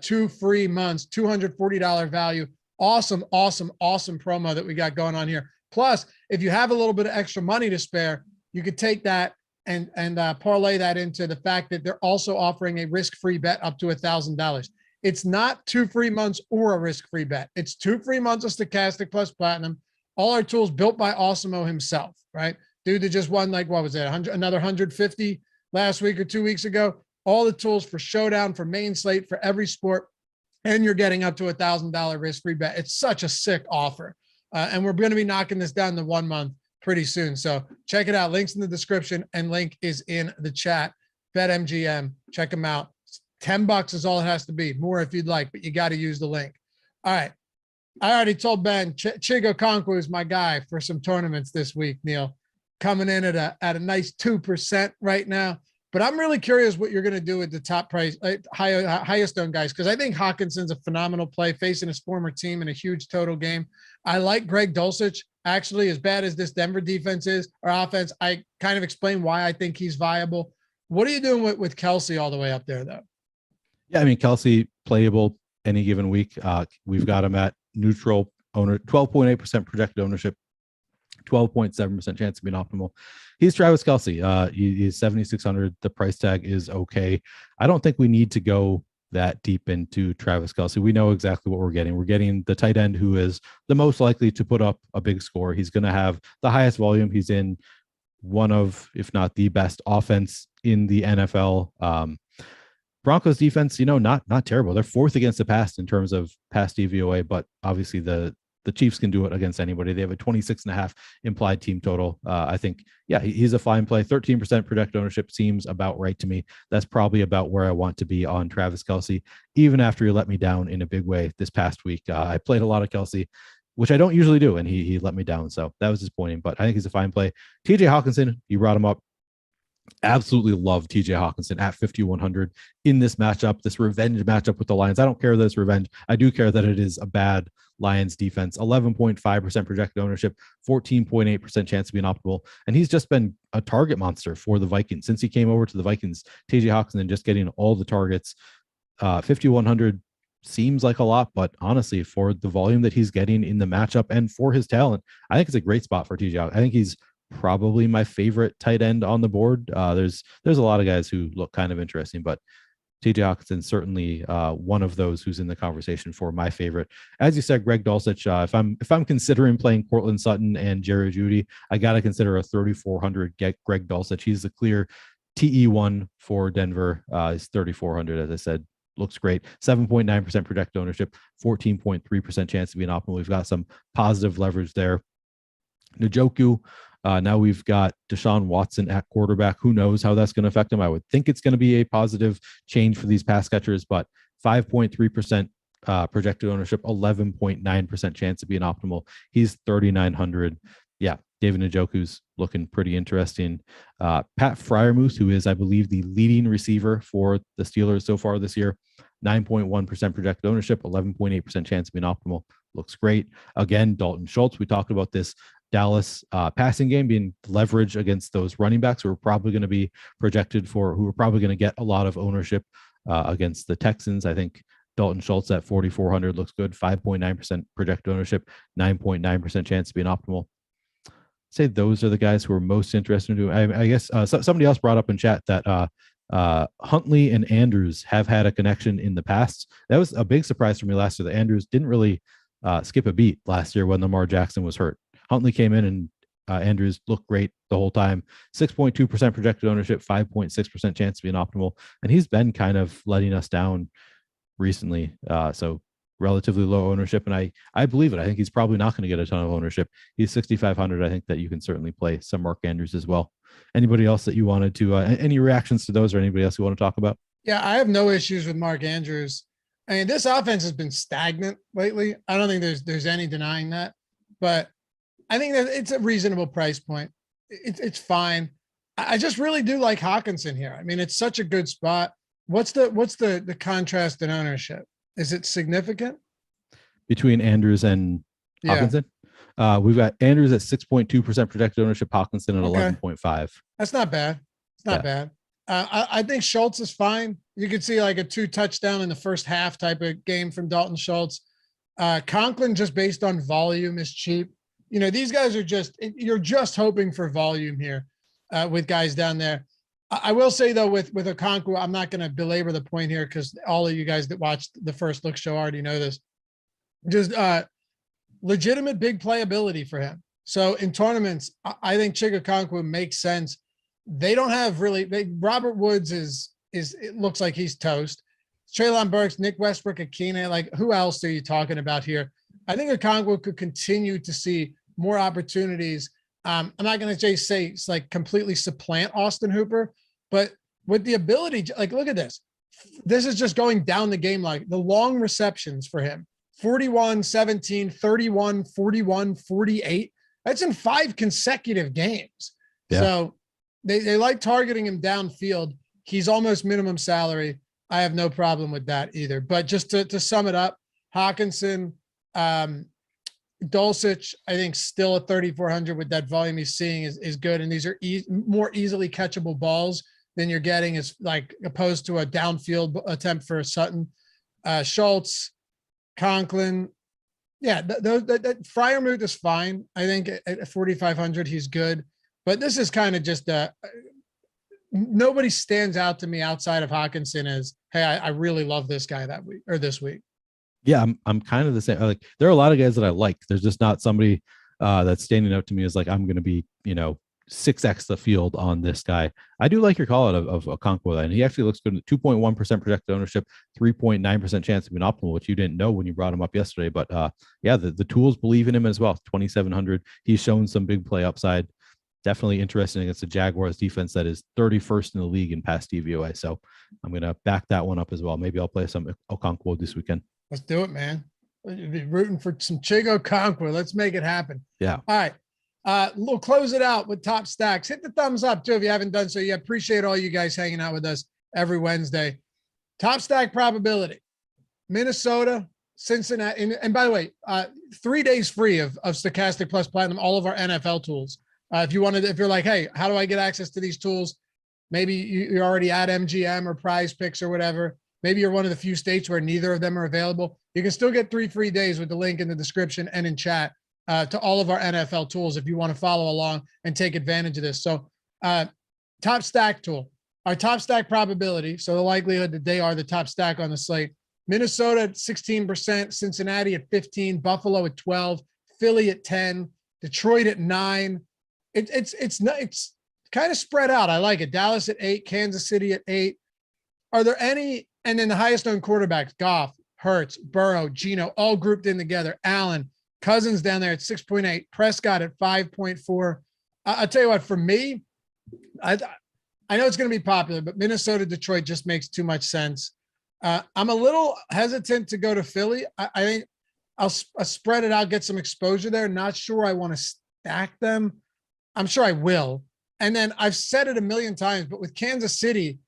[SPEAKER 1] 2 free months, $240 value. Awesome, awesome, awesome promo that we got going on here. Plus, if you have a little bit of extra money to spare, you could take that and parlay that into the fact that they're also offering a risk-free bet up to $1,000. It's not 2 free months or a risk-free bet. It's 2 free months of Stokastic plus Platinum. All our tools built by Awesemo himself, right? Dude that just won, like, what was it, another 150 last week or 2 weeks ago. All the tools for Showdown, for main slate, for every sport, and you're getting up to $1,000 risk-free bet. It's such a sick offer. And we're going to be knocking this down to 1 month pretty soon. So check it out. Link's in the description and link is in the chat. BetMGM, check them out. $10 is all it has to be. More if you'd like, but you got to use the link. All right. I already told Ben, Chigo Conquo is my guy for some tournaments this week, Neil. Coming in at a nice 2% right now. But I'm really curious what you're going to do with the top price, highest owned guys, because I think Hawkinson's a phenomenal play, facing his former team in a huge total game. I like Greg Dulcich. Actually, as bad as this Denver defense is, or offense, I kind of explained why I think he's viable. What are you doing with Kelsey all the way up there, though?
[SPEAKER 2] Yeah, I mean, Kelsey playable any given week. We've got him at neutral owner, 12.8% projected ownership, 12.7% chance of being optimal. He's Travis Kelsey. He's 7,600. The price tag is okay. I don't think we need to go that deep into Travis Kelsey. We know exactly what we're getting. We're getting the tight end who is the most likely to put up a big score. He's going to have the highest volume. He's in one of, if not the best offense in the NFL. Broncos defense, not terrible. They're 4th against the pass in terms of pass DVOA, but obviously the Chiefs can do it against anybody. They have a 26.5 implied team total. I think, yeah, he's a fine play. 13% projected ownership seems about right to me. That's probably about where I want to be on Travis Kelsey, even after he let me down in a big way this past week. I played a lot of Kelsey, which I don't usually do, and he let me down. So that was disappointing, but I think he's a fine play. TJ Hawkinson, you brought him up. Absolutely love TJ Hawkinson at 5,100 in this matchup, this revenge matchup with the Lions. I don't care that it's revenge. I do care that it is a bad Lions defense. 11.5% projected ownership, 14.8% chance to be an optimal. And he's just been a target monster for the Vikings. Since he came over to the Vikings, TJ Hawkinson just getting all the targets. 5,100 seems like a lot, but honestly, for the volume that he's getting in the matchup and for his talent, I think it's a great spot for TJ. I think he's probably my favorite tight end on the board. There's a lot of guys who look kind of interesting, but TJ Hawkinson certainly one of those who's in the conversation for my favorite. As you said, Greg Dulcich. If I'm considering playing Cortland Sutton and Jerry Jeudy, I got to consider a 3,400 get Greg Dulcich. He's the clear TE1 for Denver. He's 3,400, as I said. Looks great. 7.9% projected ownership, 14.3% chance to be an optimal. We've got some positive leverage there. Njoku. Now we've got Deshaun Watson at quarterback. Who knows how that's going to affect him? I would think it's going to be a positive change for these pass catchers, but 5.3% projected ownership, 11.9% chance of being optimal. He's 3,900. Yeah, David Njoku's looking pretty interesting. Pat Freiermuth, who is, I believe, the leading receiver for the Steelers so far this year, 9.1% projected ownership, 11.8% chance of being optimal. Looks great. Again, Dalton Schultz. We talked about this Dallas passing game being leveraged against those running backs who are probably going to be projected for, who are probably going to get a lot of ownership against the Texans. I think Dalton Schultz at 4,400 looks good. 5.9% projected ownership, 9.9% chance to be an optimal. Say those are the guys who are most interested in doing. I guess somebody else brought up in chat that Huntley and Andrews have had a connection in the past. That was a big surprise for me last year. The Andrews didn't really skip a beat last year when Lamar Jackson was hurt. Huntley came in and Andrews looked great the whole time. 6.2% projected ownership, 5.6% chance to be an optimal. And he's been kind of letting us down recently. So relatively low ownership. And I believe it. I think he's probably not going to get a ton of ownership. He's 6,500. I think that you can certainly play some Mark Andrews as well. Anybody else that you wanted to, any reactions to those or anybody else you want to talk about?
[SPEAKER 1] Yeah, I have no issues with Mark Andrews. I mean, this offense has been stagnant lately. I don't think there's any denying that, but I think that it's a reasonable price point. It's fine. I just really do like Hawkinson here. I mean, it's such a good spot. What's the contrast in ownership? Is it significant
[SPEAKER 2] between Andrews and Hawkinson? We've got Andrews at 6.2% projected ownership, Hawkinson at 11.5.
[SPEAKER 1] That's not bad. It's not bad. I think Schultz is fine. You could see like a 2 touchdown in the first half type of game from Dalton Schultz. Conklin, just based on volume, is cheap. You know, these guys are you're just hoping for volume here with guys down there. I will say though, with Okonkwo, I'm not going to belabor the point here because all of you guys that watched the first look show already know this. Just legitimate big playability for him. So in tournaments, I think Okonkwo makes sense. They don't have Robert Woods it looks like he's toast. Treylon Burks, Nick Westbrook, Akina, like who else are you talking about here? I think Okonkwo could continue to see more opportunities. I'm not going to say it's like completely supplant Austin Hooper, but with the ability, like, look at this. This is just going down the game. Like the long receptions for him, 41, 17, 31, 41, 48. That's in 5 consecutive games. Yeah. So they like targeting him downfield. He's almost minimum salary. I have no problem with that either. But just to sum it up, Hawkinson, Dulcich, I think still at 3,400 with that volume he's seeing is good. And these are more easily catchable balls than you're getting is like opposed to a downfield attempt for a Sutton. Schultz, Conklin. Yeah, that Freiermuth is fine. I think at 4,500, he's good. But this is kind of just nobody stands out to me outside of Hawkinson as, hey, I really love this guy that week or this week.
[SPEAKER 2] Yeah, I'm kind of the same. Like there are a lot of guys that I like. There's just not somebody that's standing out to me as like, I'm going to be, 6x the field on this guy. I do like your call out of Okonkwo, and he actually looks good. 2.1% projected ownership, 3.9% chance to be an optimal, which you didn't know when you brought him up yesterday. But yeah, the tools believe in him as well. 2,700. He's shown some big play upside. Definitely interesting against the Jaguars defense that is 31st in the league in pass DVOA. So I'm going to back that one up as well. Maybe I'll play some Okonkwo this weekend.
[SPEAKER 1] Let's do it, man. You'll be rooting for some Okonkwo. Let's make it happen.
[SPEAKER 2] Yeah.
[SPEAKER 1] All right. We'll close it out with top stacks. Hit the thumbs up too if you haven't done so yet. Appreciate all you guys hanging out with us every Wednesday. Top stack probability: Minnesota, Cincinnati, and by the way, 3 days free of Stokastic Plus Platinum, all of our NFL tools. If you're like, hey, how do I get access to these tools? Maybe you're already at MGM or PrizePicks or whatever. Maybe you're one of the few states where neither of them are available. You can still get 3 free days with the link in the description and in chat to all of our NFL tools if you want to follow along and take advantage of this. So top stack tool, our top stack probability. So the likelihood that they are the top stack on the slate: Minnesota at 16%, Cincinnati at 15, Buffalo at 12, Philly at 10, Detroit at 9. It's kind of spread out. I like it. Dallas at 8, Kansas City at 8. Are there any? And then the highest owned quarterbacks: Goff, Hurts, Burrow, Geno, all grouped in together. Allen, Cousins down there at 6.8, Prescott at 5.4. I'll tell you what, for me, I know it's going to be popular, but Minnesota, Detroit just makes too much sense. I'm a little hesitant to go to Philly. I think I'll spread it out, get some exposure there. Not sure I want to stack them. I'm sure I will. And then I've said it a million times, but with Kansas City,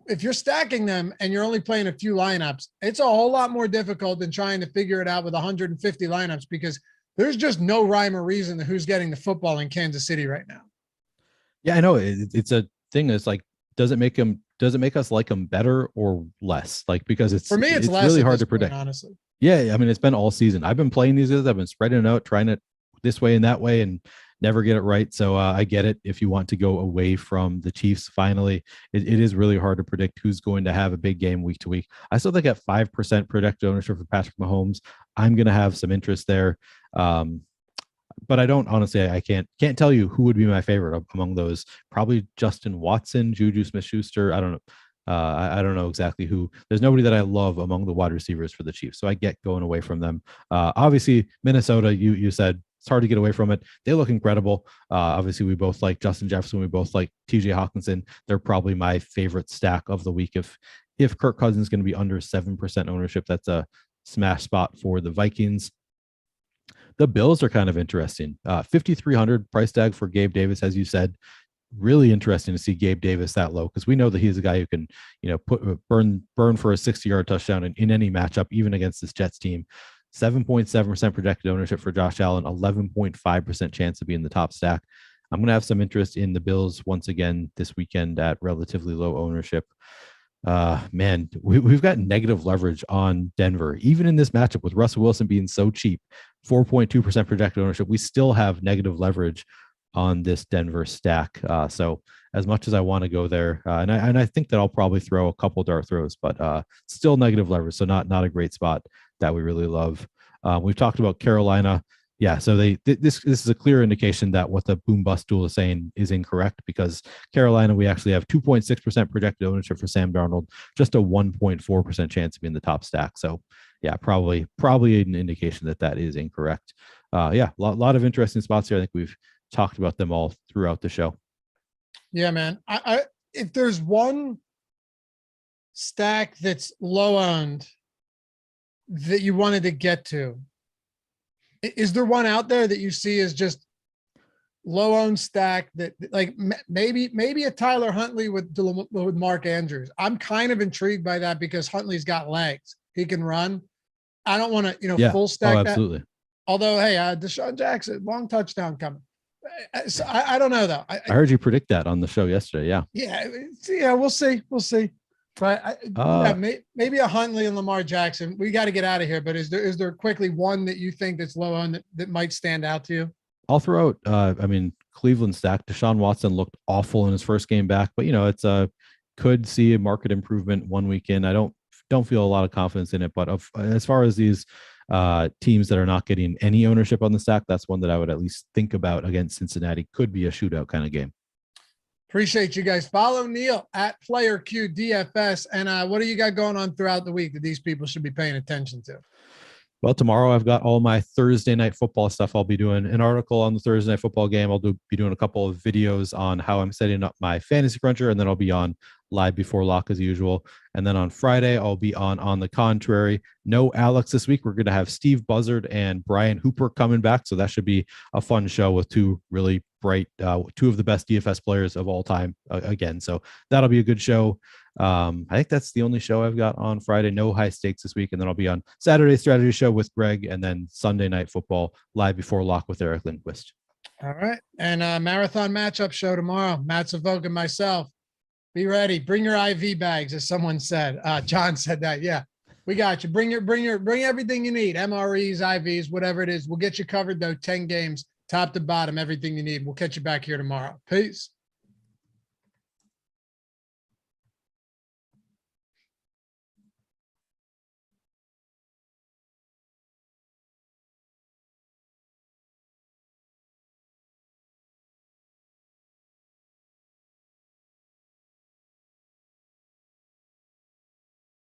[SPEAKER 1] if you're stacking them and you're only playing a few lineups, it's a whole lot more difficult than trying to figure it out with 150 lineups because there's just no rhyme or reason to who's getting the football in Kansas City right now.
[SPEAKER 2] Yeah, I know. It's a thing that's like, does it make us like them better or less? Like, because for me, it's really hard to predict, honestly. Yeah. I mean, it's been all season. I've been playing these guys. I've been spreading it out, trying it this way and that way. And never get it right. So I get it. If you want to go away from the Chiefs, finally, it is really hard to predict who's going to have a big game week to week. I still think at 5% projected ownership for Patrick Mahomes, I'm going to have some interest there. But I don't honestly, I can't tell you who would be my favorite among those. Probably Justin Watson, Juju Smith-Schuster. I don't know. I don't know exactly who. There's nobody that I love among the wide receivers for the Chiefs, so I get going away from them. Obviously, Minnesota. You said it's hard to get away from it. They look incredible. Obviously, we both like Justin Jefferson. We both like T.J. Hawkinson. They're probably my favorite stack of the week. If Kirk Cousins is going to be under 7% ownership, that's a smash spot for the Vikings. The Bills are kind of interesting. 5,300 price tag for Gabe Davis, as you said. Really interesting to see Gabe Davis that low, because we know that he's a guy who can, burn for a 60-yard touchdown in any matchup, even against this Jets team. 7.7% projected ownership for Josh Allen, 11.5% chance to be in the top stack. I'm going to have some interest in the Bills once again this weekend at relatively low ownership. Man, we've got negative leverage on Denver, even in this matchup with Russell Wilson being so cheap. 4.2% projected ownership. We still have negative leverage on this Denver stack. So as much as I want to go there, and I think that I'll probably throw a couple dart throws, but still negative leverage. So not a great spot that we really love. We've talked about Carolina. Yeah, so this is a clear indication that what the boom bust tool is saying is incorrect, because Carolina, we actually have 2.6% projected ownership for Sam Darnold, just a 1.4% chance to be in the top stack. So yeah, probably an indication that is incorrect. Yeah, a lot of interesting spots here. I think we've talked about them all throughout the show.
[SPEAKER 1] Yeah, man. I if there's one stack that's low owned that you wanted to get to, is there one out there that you see as just low owned stack that, like, maybe a Tyler Huntley with Mark Andrews? I'm kind of intrigued by that because Huntley's got legs. He can run. I don't want to, full stack
[SPEAKER 2] absolutely.
[SPEAKER 1] that. Although, hey, Deshaun Jackson, long touchdown coming. So I don't know though. I
[SPEAKER 2] heard you predict that on the show yesterday. Yeah.
[SPEAKER 1] Yeah. We'll see. But maybe a Huntley and Lamar Jackson. We got to get out of here. But is there quickly one that you think that's low on that might stand out to you?
[SPEAKER 2] I'll throw out. Cleveland stack. Deshaun Watson looked awful in his first game back, but it's could see a market improvement one weekend. I don't feel a lot of confidence in it. But as far as these teams that are not getting any ownership on the stack, that's one that I would at least think about against Cincinnati. Could be a shootout kind of game.
[SPEAKER 1] Appreciate you guys. Follow Neil at PlayerQDFS. And what do you got going on throughout the week that these people should be paying attention to?
[SPEAKER 2] Well, tomorrow I've got all my Thursday night football stuff. I'll be doing an article on the Thursday night football game. I'll be doing a couple of videos on how I'm setting up my fantasy cruncher, and then I'll be on live before lock as usual. And then on Friday, I'll be on the contrary. No Alex this week. We're going to have Steve Buzzard and Brian Hooper coming back. So that should be a fun show with two really bright, two of the best DFS players of all time again. So that'll be a good show. I think that's the only show I've got on Friday. No high stakes this week. And then I'll be on Saturday strategy show with Greg, and then Sunday night football live before lock with Eric Lindquist.
[SPEAKER 1] All right. And marathon matchup show tomorrow. Matt Savoke and myself. Be ready. Bring your IV bags, as someone said. John said that. Yeah, we got you. Bring everything you need. MREs, IVs, whatever it is. We'll get you covered though. 10 games, top to bottom, everything you need. We'll catch you back here tomorrow. Peace.